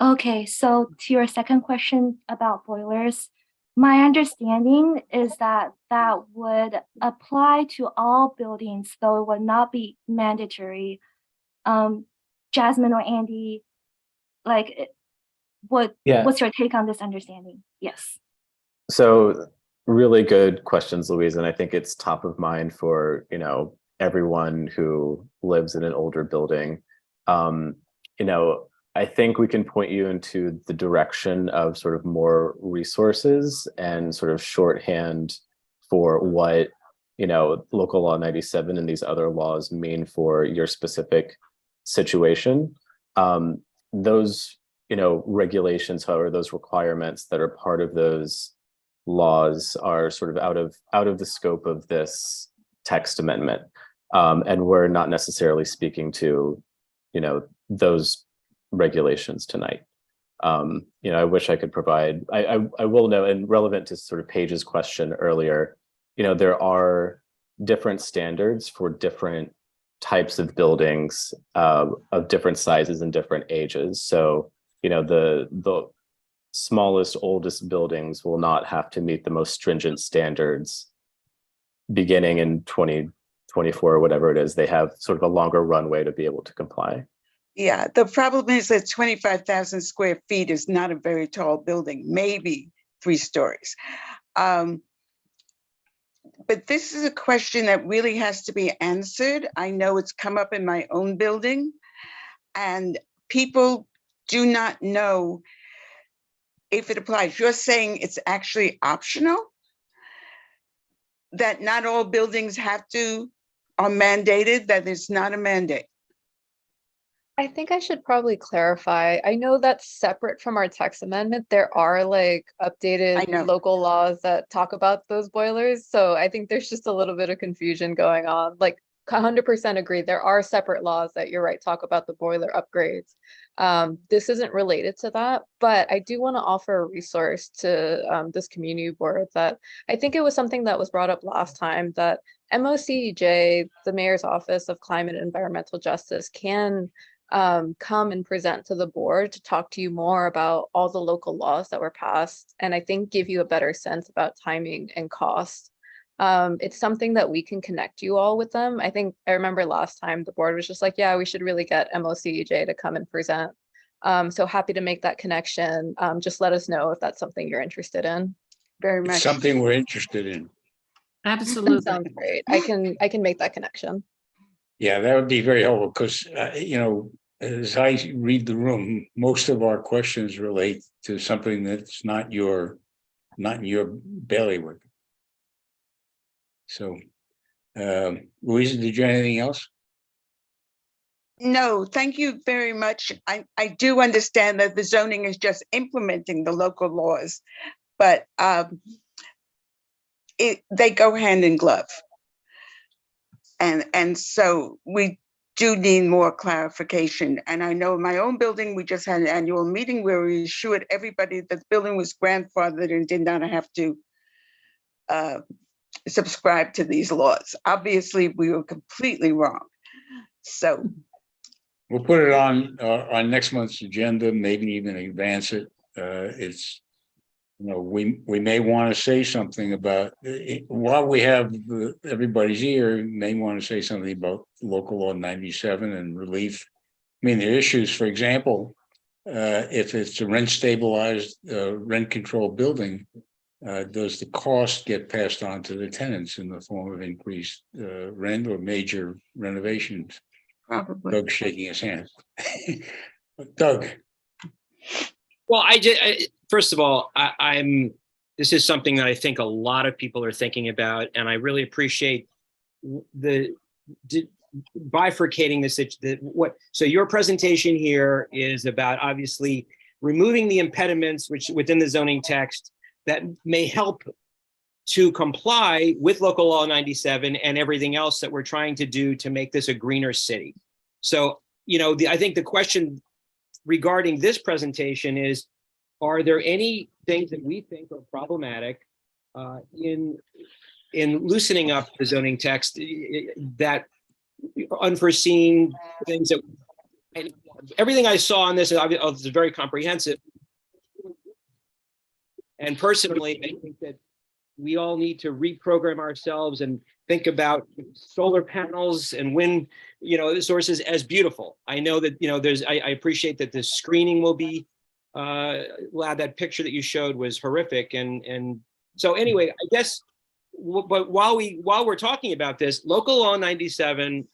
Okay, so to your second question about boilers, my understanding is that that would apply to all buildings, though it would not be mandatory. Jasmine or Andy, like, what's your take on this understanding? Yes. So really good questions, Louise, and I think it's top of mind for, you know, everyone who lives in an older building. You know, I think we can point you into the direction of sort of more resources and sort of shorthand for what, you know, local law 97 and these other laws mean for your specific situation. Those, you know, regulations, however, those requirements that are part of those laws are sort of out of the scope of this text amendment. And we're not necessarily speaking to, you know, those regulations tonight. You know, I wish I could provide, I will know, and relevant to sort of Paige's question earlier, you know, there are different standards for different types of buildings of different sizes and different ages. So, you know, the smallest, oldest buildings will not have to meet the most stringent standards beginning in 2024 or whatever it is. They have sort of a longer runway to be able to comply. Yeah, the problem is that 25,000 square feet is not a very tall building, maybe 3 stories. But this is a question that really has to be answered. I know it's come up in my own building, and people do not know if it applies. You're saying it's actually optional? That not all buildings are mandated, that it's not a mandate? I think I should probably clarify. I know that's separate from our text amendment. There are like updated local laws that talk about those boilers. So I think there's just a little bit of confusion going on. Like 100% agree. There are separate laws that you're right, talk about the boiler upgrades. This isn't related to that, but I do want to offer a resource to this community board that I think it was something that was brought up last time, that MOCEJ, the Mayor's Office of Climate and Environmental Justice, can come and present to the board to talk to you more about all the local laws that were passed, and I think give you a better sense about timing and cost. It's something that we can connect you all with them. I think I remember last time the board was just like, yeah, we should really get MOCEJ to come and present. So happy to make that connection. Just let us know if that's something you're interested in. Very much. It's something we're interested in. Absolutely. Sounds great. I can make that connection. Yeah, that would be very helpful because, you know, as I read the room, most of our questions relate to something that's not in your bailiwick. So, Louisa, did you have anything else? No, thank you very much. I do understand that the zoning is just implementing the local laws, but they go hand in glove. And so we do need more clarification. And I know in my own building, we just had an annual meeting where we assured everybody that the building was grandfathered and did not have to subscribe to these laws. Obviously, we were completely wrong. So We'll put it on next month's agenda, maybe even advance it. It's, we may want to say something about, while we have everybody's ear, may want to say something about local law 97 and relief. I mean, the issues, for example, if it's a rent stabilized, rent controlled building, does the cost get passed on to the tenants in the form of increased rent or major renovations? probably. Doug's shaking his hand. Doug. Well, first of all, this is something that I think a lot of people are thinking about, and I really appreciate the bifurcating this. So your presentation here is about obviously removing the impediments which within the zoning text that may help to comply with local law 97 and everything else that we're trying to do to make this a greener city. So, I think the question regarding this presentation is, are there any things that we think are problematic in loosening up the zoning text, that unforeseen things that, and everything I saw on this is very comprehensive. And personally, I think that we all need to reprogram ourselves and think about solar panels and wind, sources as beautiful. I know that, I appreciate that the screening will be, that picture that you showed was horrific. And so anyway, I guess, but while we're talking about this, local law 97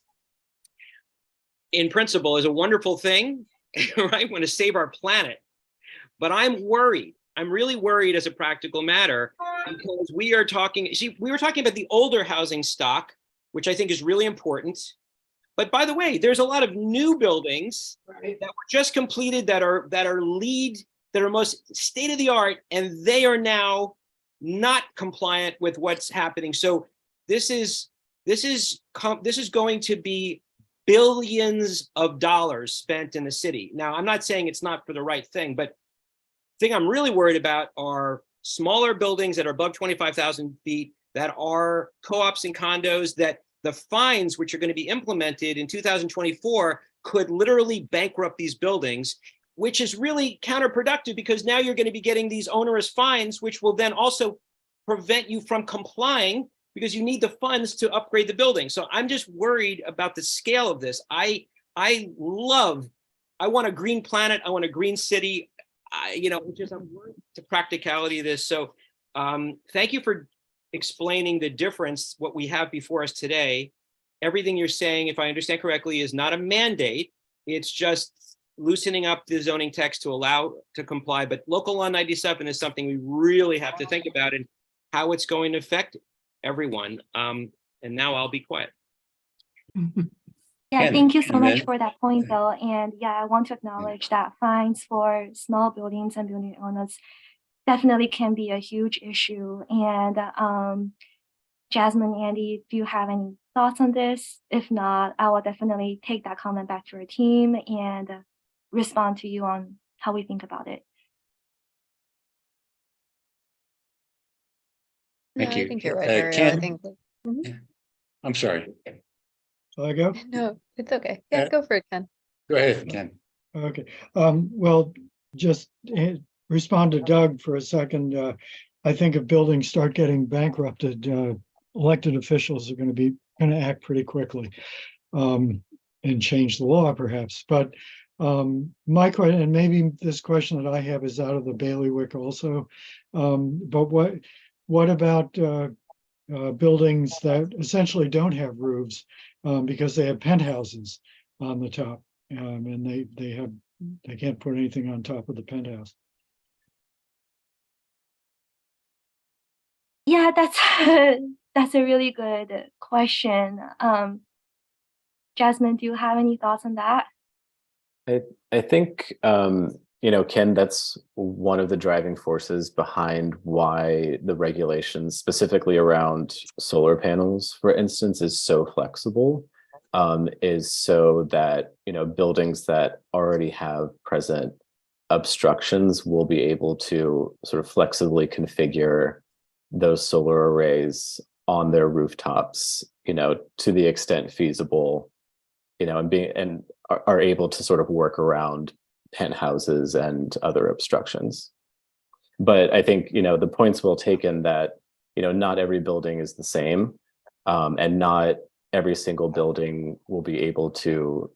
in principle is a wonderful thing, right? We want to save our planet. But I'm worried. I'm really worried as a practical matter, because we were talking about the older housing stock, which I think is really important. But by the way, there's a lot of new buildings that were just completed that are most state of the art, and they are now not compliant with what's happening. So this is going to be billions of dollars spent in the city. Now, I'm not saying it's not for the right thing, but the thing I'm really worried about are smaller buildings that are above 25,000 feet, that are co-ops and condos, that the fines which are going to be implemented in 2024 could literally bankrupt these buildings, which is really counterproductive, because now you're going to be getting these onerous fines, which will then also prevent you from complying, because you need the funds to upgrade the building. So I'm just worried about the scale of this. I want a green planet. I want a green city. I'm worried the practicality of this. So thank you for explaining the difference, what we have before us today. Everything you're saying, if I understand correctly, is not a mandate. It's just loosening up the zoning text to allow to comply. But local law 97 is something we really have to think about, and how it's going to affect everyone. And now I'll be quiet. Yeah, thank you so much for that point, though. And yeah, I want to acknowledge that fines for small buildings and building owners definitely can be a huge issue. And Jasmine, Andy, do you have any thoughts on this? If not, I will definitely take that comment back to our team and respond to you on how we think about it. Thank you. I think you're right, Mario. I think. I'm sorry. Shall I go? No, it's okay. Yeah, go for it, Ken. Go ahead, Ken. Okay. Well, just respond to Doug for a second. I think if buildings start getting bankrupted, elected officials are going to act pretty quickly and change the law, perhaps. But my question, and maybe this question that I have is out of the bailiwick also. But what about buildings that essentially don't have roofs because they have penthouses on the top, and they can't put anything on top of the penthouse? Yeah, that's that's a really good question. Jasmine, do you have any thoughts on that? I think, Ken, that's one of the driving forces behind why the regulations, specifically around solar panels, for instance, is so flexible, is so that, buildings that already have present obstructions will be able to sort of flexibly configure those solar arrays on their rooftops, to the extent feasible, and are able to sort of work around penthouses and other obstructions. But I think, the point's well taken that, not every building is the same, and not every single building will be able to,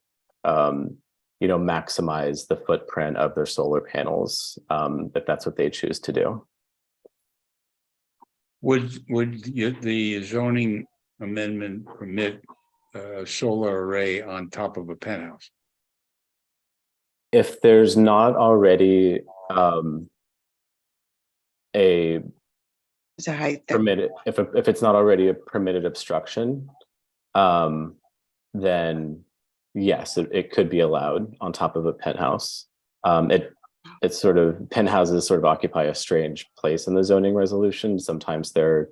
maximize the footprint of their solar panels, if that's what they choose to do. Would the zoning amendment permit a solar array on top of a penthouse? If there's not already a permitted, if it's not already a permitted obstruction, then yes, it could be allowed on top of a penthouse. It's sort of, penthouses sort of occupy a strange place in the zoning resolution. Sometimes they're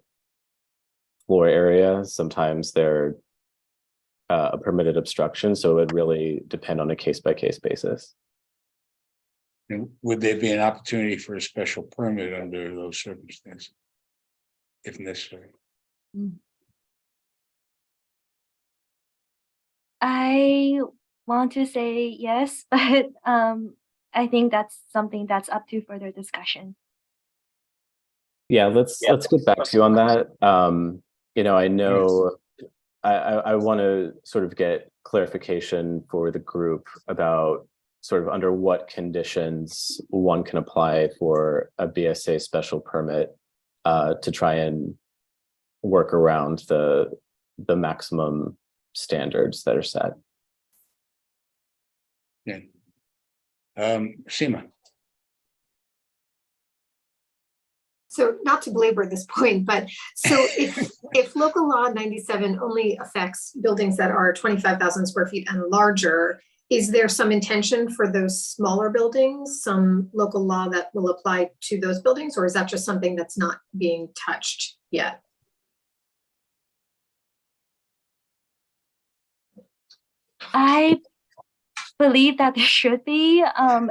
floor area, sometimes they're a permitted obstruction. So it would really depend on a case-by-case basis. And would there be an opportunity for a special permit under those circumstances, if necessary? I want to say yes, but I think that's something that's up to further discussion. Yeah, let's get back to you on that. I know I want to sort of get clarification for the group about sort of under what conditions one can apply for a BSA special permit to try and work around the maximum standards that are set. Yeah. Seema. So not to belabor this point, but so if local law 97 only affects buildings that are 25,000 square feet and larger, is there some intention for those smaller buildings, some local law that will apply to those buildings, or is that just something that's not being touched yet? I believe that there should be.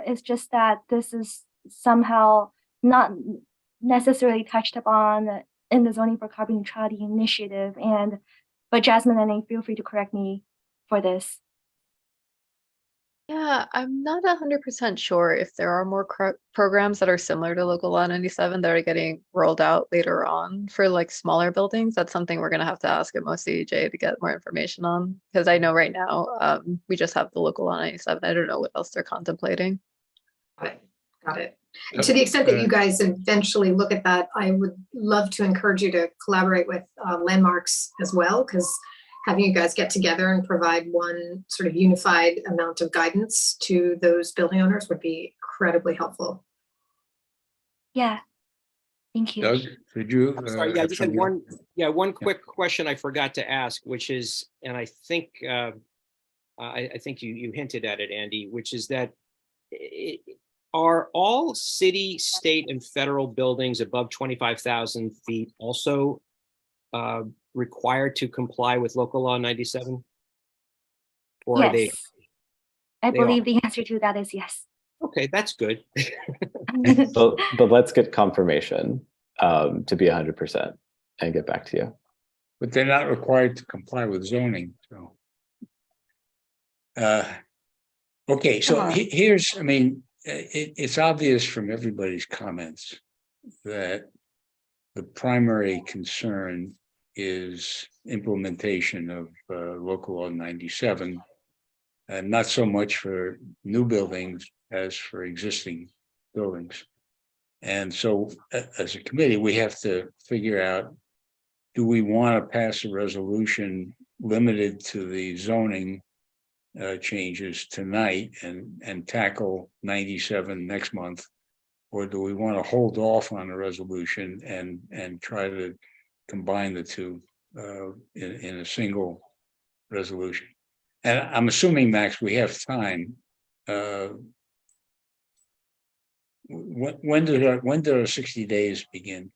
It's just that this is somehow not necessarily touched upon in the zoning for carbon neutrality initiative. But Jasmine and I, feel free to correct me for this. Yeah, I'm not 100% sure if there are more programs that are similar to Local Law 97 that are getting rolled out later on for like smaller buildings. That's something we're going to have to ask at MoCEJ to get more information on, because I know right now we just have the Local Law 97. I don't know what else they're contemplating. Got it. To the extent that you guys eventually look at that, I would love to encourage you to collaborate with Landmarks as well, because having you guys get together and provide one sort of unified amount of guidance to those building owners would be incredibly helpful. Yeah, thank you. Doug, could you? I'm sorry, yeah, I just had one quick question I forgot to ask, which is, and I think you hinted at it, Andy, which is that are all city, state, and federal buildings above 25,000 feet also required to comply with Local Law 97? Or yes. are they? I believe the answer to that is yes. Okay, that's good. but let's get confirmation to be 100% and get back to you. But they're not required to comply with zoning. So, okay, so here's, I mean, it's obvious from everybody's comments that the primary concern is implementation of Local Law 97, and not so much for new buildings as for existing buildings. And so as a committee, we have to figure out, do we want to pass a resolution limited to the zoning changes tonight and tackle 97 next month, or do we want to hold off on a resolution and try to combine the two in a single resolution. And I'm assuming, Max, we have time. When do our 60 days begin?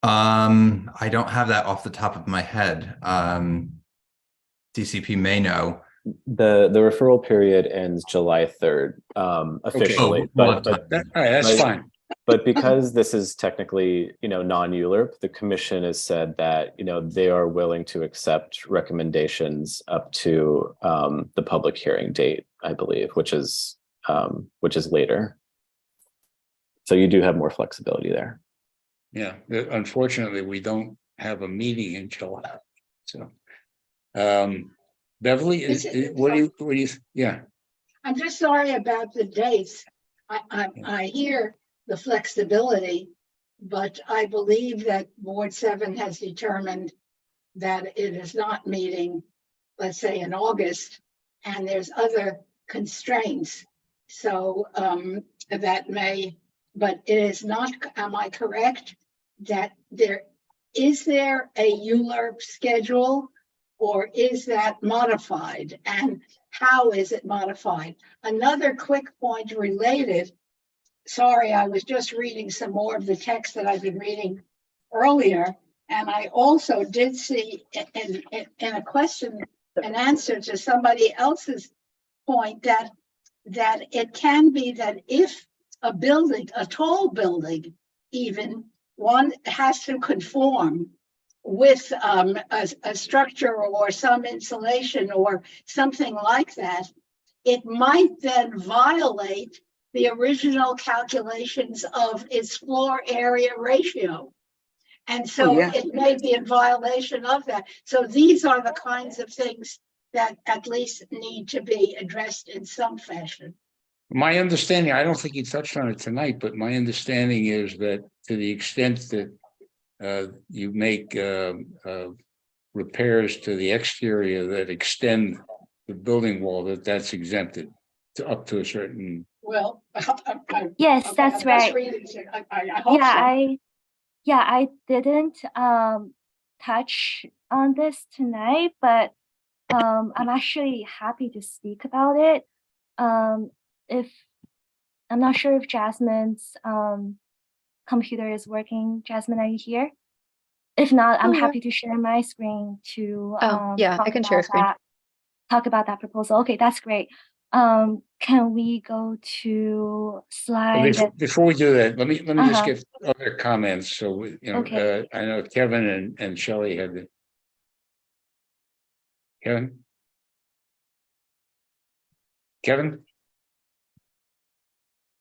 I don't have that off the top of my head. DCP may know. The referral period ends July 3rd, officially. Oh, but all right, that's fine. But because this is technically, non-ULURP, the commission has said that, they are willing to accept recommendations up to the public hearing date, I believe, which is later. So you do have more flexibility there. Yeah, unfortunately, we don't have a meeting in July. So, Beverly, what do you, yeah. I'm just sorry about the dates. I hear the flexibility, but I believe that Board 7 has determined that it is not meeting, let's say in August, and there's other constraints. So that may, but it is not, am I correct that is there a ULURP schedule, or is that modified, and how is it modified? Another quick point related, sorry, I was just reading some more of the text that I've been reading earlier, and I also did see in a question and answer to somebody else's point that it can be that if a building, a tall building, even one has to conform with a structure or some insulation or something like that, it might then violate the original calculations of its floor area ratio. And so it may be in violation of that. So these are the kinds of things that at least need to be addressed in some fashion. My understanding, I don't think you touched on it tonight, but my understanding is that to the extent that you make repairs to the exterior that extend the building wall, that's exempted to up to a certain. Well, yes, okay, that's right. I hope so. I didn't touch on this tonight, but I'm actually happy to speak about it. If I'm not sure if Jasmine's computer is working. Jasmine, are you here? If not, I'm happy to share my screen to yeah, I can share a screen. Talk about that proposal. Okay, that's great. Can we go to slide? Before we do that, let me just give other comments. So Okay. I know Kevin and Shelley had the. Kevin?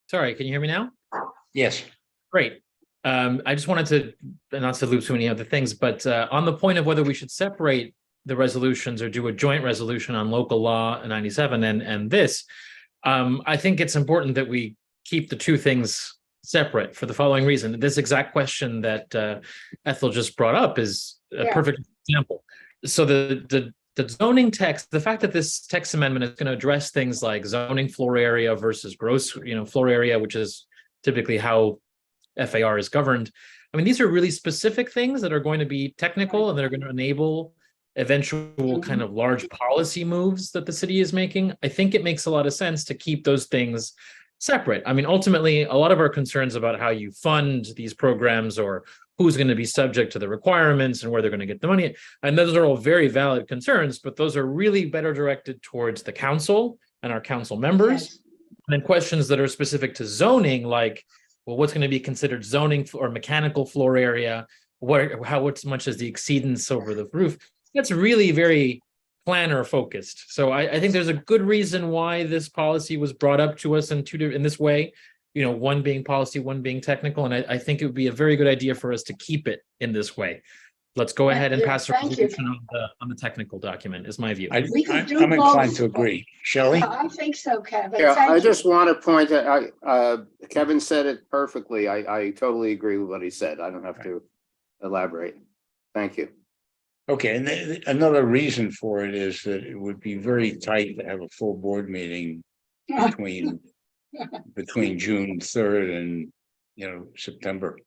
Sorry, can you hear me now? Yes. Great. I just wanted to, not to loop too many other things, but on the point of whether we should separate the resolutions or do a joint resolution on local law 97 and this, I think it's important that we keep the two things separate for the following reason. This exact question that Ethel just brought up is a perfect example. So the zoning text, the fact that this text amendment is going to address things like zoning floor area versus gross, floor area, which is typically how FAR is governed. I mean, these are really specific things that are going to be technical and that are going to enable eventual kind of large policy moves that the city is making. I think it makes a lot of sense to keep those things separate. I mean, ultimately, a lot of our concerns about how you fund these programs or who's going to be subject to the requirements and where they're going to get the money. And those are all very valid concerns, but those are really better directed towards the council and our council members. Yes. And then questions that are specific to zoning, like, well, what's going to be considered zoning or mechanical floor area? How much is the exceedance over the roof? That's really very planner focused. So I think there's a good reason why this policy was brought up to us in this way. One being policy, one being technical, and I think it would be a very good idea for us to keep it in this way. Let's go ahead and pass a resolution on the technical document, is my view. I'm inclined to agree. Shelley? I think so, Kevin. Yeah, Thank I you. just want to point out, Kevin said it perfectly. I totally agree with what he said. I don't have to elaborate. Thank you. Okay, and another reason for it is that it would be very tight to have a full board meeting between June 3rd and September.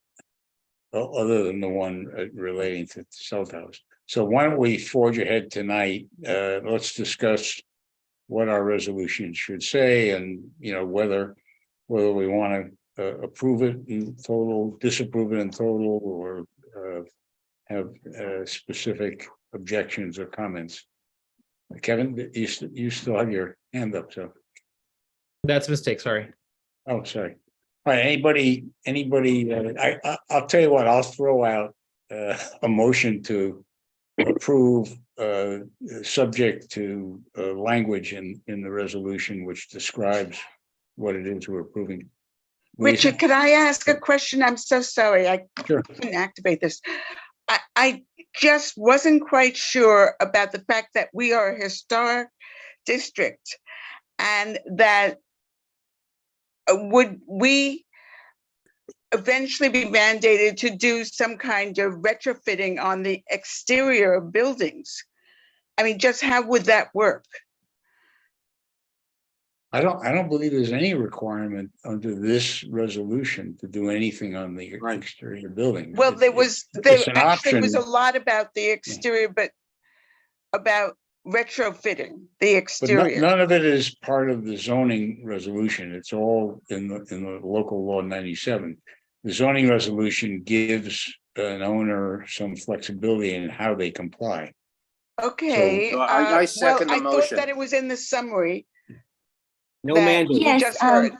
other than the one relating to cell towers. So why don't we forge ahead tonight? Let's discuss what our resolution should say, and whether we want to approve it in total, disapprove it in total, or have specific objections or comments. Kevin, you still have your hand up, so. That's a mistake, sorry. Oh, sorry. All right, anybody, I'll tell you what, I'll throw out a motion to approve subject to language in the resolution which describes what it is we're approving. Richard, could I ask a question? I'm so sorry. I Sure. couldn't activate this. I just wasn't quite sure about the fact that we are a historic district, and that would we eventually be mandated to do some kind of retrofitting on the exterior of buildings? I mean, just how would that work? I don't believe there's any requirement under this resolution to do anything on the exterior building. Well, there was an actually was a option. lot about the exterior, but about retrofitting the But exterior. none of it is part of the zoning resolution. It's all in the local law 97. The zoning resolution gives an owner some flexibility in how they comply. Okay. So I second the I thought motion. that it was in the summary. No that mandate. you Yes, just heard.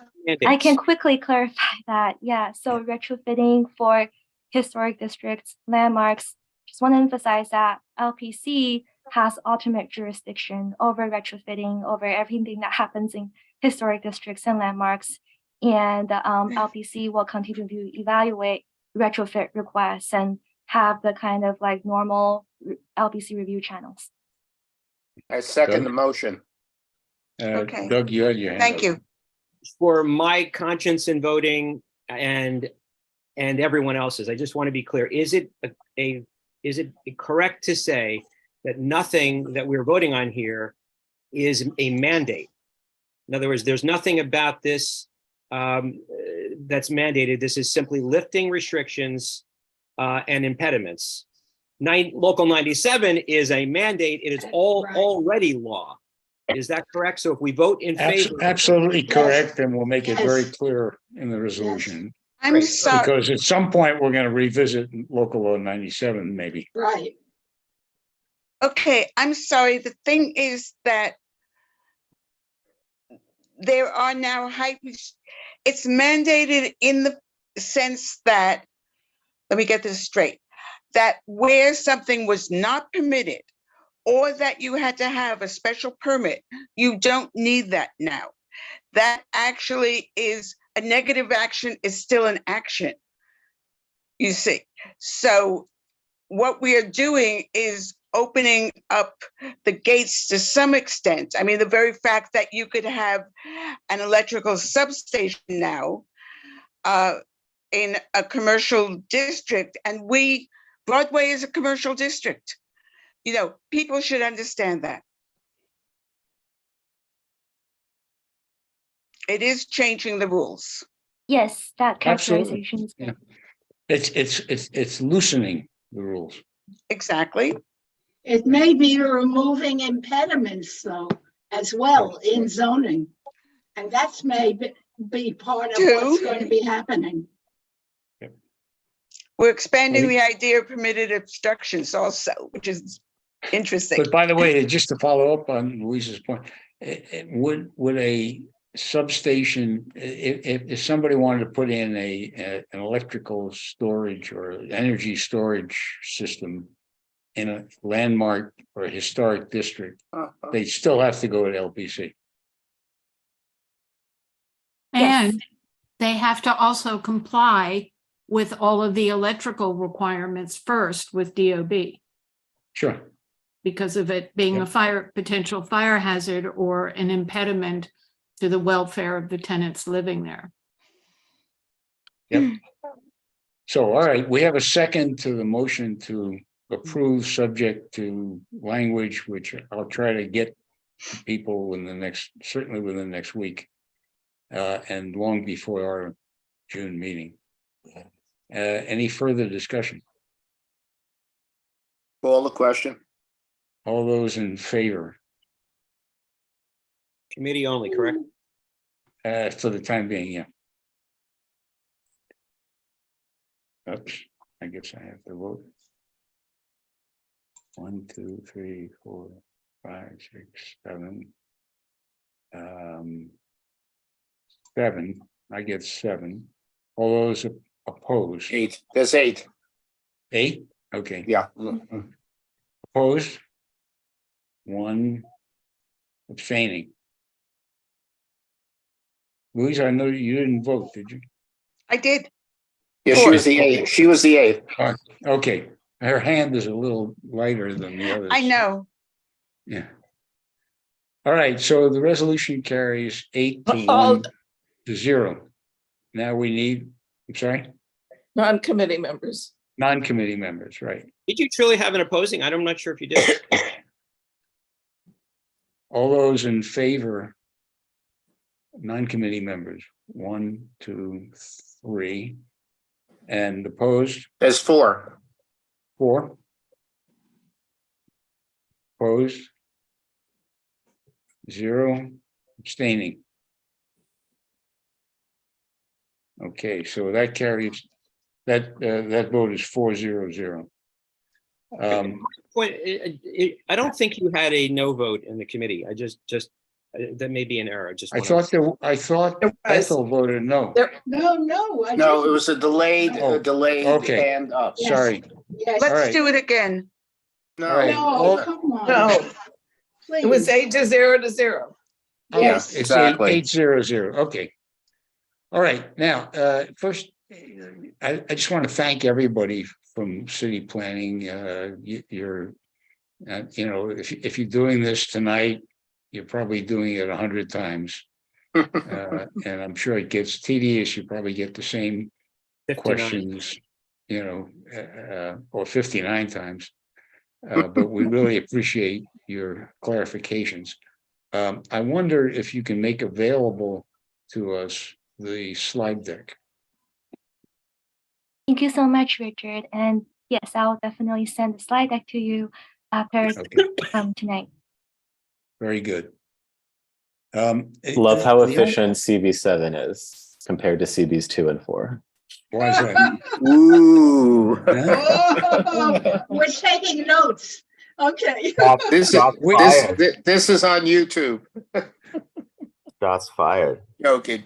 I can quickly clarify that. Yeah, so retrofitting for historic districts, landmarks, just want to emphasize that LPC has ultimate jurisdiction over retrofitting, over everything that happens in historic districts and landmarks. And LPC will continue to evaluate retrofit requests and have the kind of like normal LPC review channels. I second Doug? the motion. Okay. Doug, you had your hand Thank up. you. For my conscience in voting and everyone else's, I just want to be clear. Is it correct to say that nothing that we're voting on here is a mandate? In other words, there's nothing about this that's mandated. This is simply lifting restrictions and impediments. Local 97 is a mandate. It is already law. Is that correct? So if we vote in favor, Absolutely correct, and we'll make it very clear in the resolution. I'm sorry. Because at some point, we're going to revisit local law 97, maybe. Right. Okay, I'm sorry. The thing is that there are now it's mandated in the sense that, let me get this straight, that where something was not permitted or that you had to have a special permit, you don't need that now. That actually is a negative action, is still an action, you see. So what we are doing is opening up the gates to some extent. I mean, the very fact that you could have an electrical substation now in a commercial district, and Broadway is a commercial district. People should understand that. It is changing the rules. Yes, that Absolutely. characterization is good. It's loosening the rules. Exactly. It may be removing impediments though, as well in zoning. And that's may be part of what's going to be happening. We're expanding the idea of permitted obstructions also, which is interesting. But by the way, just to follow up on Louise's point, would a substation, if somebody wanted to put in an electrical storage or energy storage system in a landmark or a historic district, they still have to go to LPC. And they have to also comply with all of the electrical requirements first with DOB. Sure. Because of it being a potential fire hazard or an impediment to the welfare of the tenants living there. Yep. So, all right, we have a second to the motion to approve subject to language, which I'll try to get to people certainly within the next week, and long before our June meeting. Any further discussion? Call the question. All those in favor, Committee only, correct? for the time being, yeah. Oops, I guess I have to vote. 1, 2, 3, 4, 5, 6, 7. 7. I get 7. All those opposed? 8. There's 8. 8? Okay. Yeah. Opposed? 1 abstaining. Louise, I know you didn't vote, did you? I did. Yeah, she was the 8th. She was the 8th. Okay, her hand is a little lighter than the others. I know. Yeah. All right, so the resolution carries 8 to All 1 to 0. Now we need, I'm sorry, non-committee members. non-committee members, right? Did you truly have an opposing? I'm not sure if you did. All those in favor, non-committee members, 1, 2, 3, and opposed, There's 4. 4. Opposed, 0, abstaining. Okay, so that carries, that vote is 4-0-0. I don't think you had a no vote in the committee. I just that may be an error. I thought Ethel voted no. No. No, it was a delayed, Okay. hand up. Yes. Sorry. Yes. All Let's right. do it again. No. All right. No, come on. No, it was Please. 8 to 0 to 0. Yes, It's exactly. 8-0-0. Okay. All right. Now, first, I just want to thank everybody from city planning. You're, if you're doing this tonight, you're probably doing it 100 times. And I'm sure it gets tedious. You probably get the same 59. questions, or 59 times. But we really appreciate your clarifications. I wonder if you can make available to us the slide deck. Thank you so much, Richard. And yes, I'll definitely send the slide deck to you after tonight. Very good. Love how the only- efficient CB7 is compared to CBs 2 and 4. Why is that? Ooh. Oh, we're taking notes. Okay. This is on YouTube. Shots fired. Joking.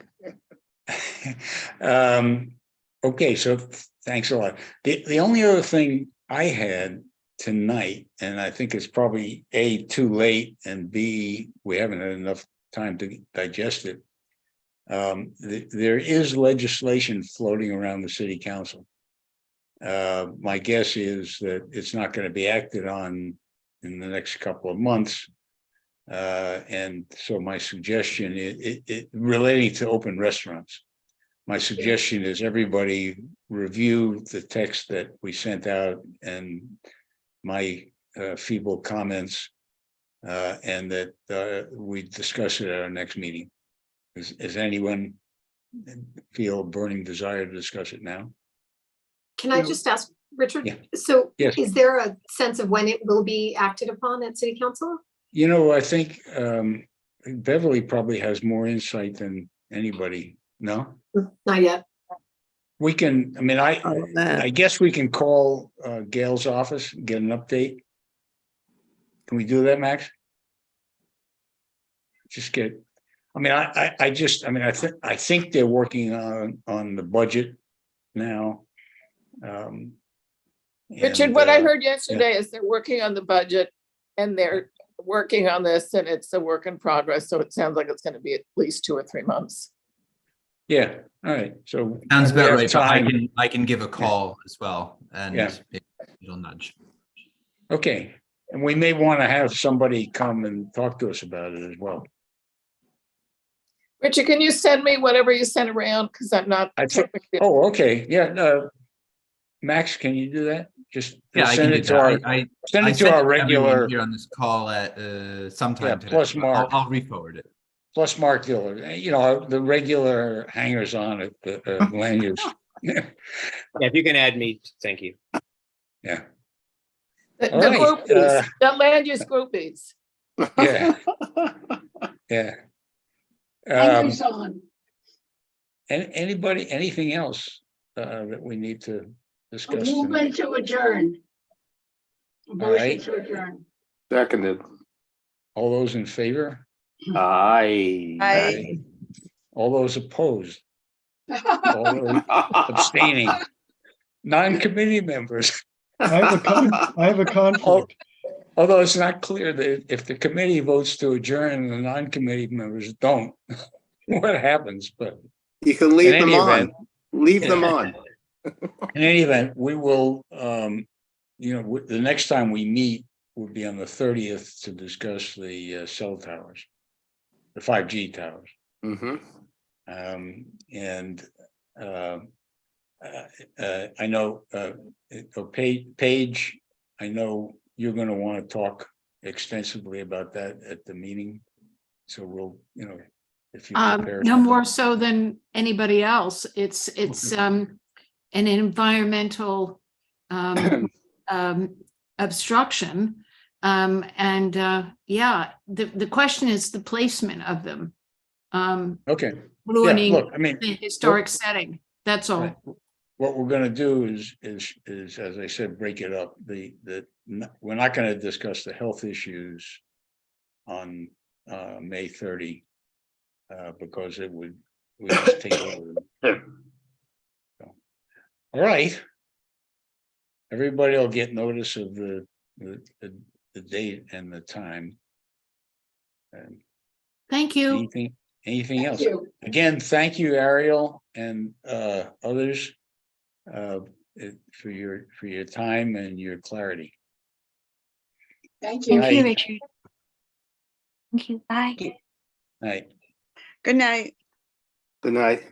Okay, so thanks a lot. The only other thing I had tonight, and I think it's probably A, too late, and B, we haven't had enough time to digest it. There is legislation floating around the city council. My guess is that it's not going to be acted on in the next couple of months. And so my suggestion is relating to open restaurants. My suggestion is everybody review the text that we sent out and my feeble comments, and that we discuss it at our next meeting. Does anyone feel a burning desire to discuss it now? Can I just ask, Richard? Yeah. So Yes. is there a sense of when it will be acted upon at city council? I think Beverly probably has more insight than anybody. No? Not yet. We can, I guess we can call Gail's office, and get an update. Can we do that, Max? Just get, I think they're working on the budget now. Richard, what I heard yesterday is they're working on the budget and they're working on this and it's a work in progress. So it sounds like it's going to be at least 2 or 3 months. Yeah, all right, so. Sounds we about have right, but time. I can give a call as well and Yeah. it'll nudge. Okay, and we may want to have somebody come and talk to us about it as well. Richard, can you send me whatever you sent around? Because I'm not. Oh, okay, yeah, no. Max, can you do that? Just Yeah, I can send do it to that. our, I send I it to sent our everyone regular, here on this call at sometime today. plus but Mark. I'll re-forward it. plus Mark Diller, the regular hangers on at the land use. Yeah, Yeah, if you can add me, thank you. yeah, The All right, groupies, the land use groupies. yeah, yeah. Hangers on. And anybody, anything else that we need to A discuss movement tonight? to adjourn. A motion right. to adjourn. Seconded. All those in favor? Aye. I, All those opposed? All those abstaining? Non-committee members? I have a conflict. Although it's not clear that if the committee votes to adjourn and the non-committee members don't, what happens, but You can in leave them any on. event, Leave them on. in any event, we will, the next time we meet will be on the 30th to discuss the cell towers, the 5G towers. Mm-hmm. I know, Paige, I know you're going to want to talk extensively about that at the meeting. So we'll, if you prepare. No something. more so than anybody else. It's an environmental obstruction. Yeah, the question is the placement of them. Okay. Ruining look, I mean, the historic setting. That's all. What we're going to do is, as I said, break it up. We're not going to discuss the health issues on May 30 because it would just take over. So, all right. Everybody will get notice of the date and the time. And Thank you. anything else? you. Again, thank you, Ariel, and others for your time and your clarity. Thank you. Thank you, Night. Richard. Thank you. Bye. Night. good night. Good night.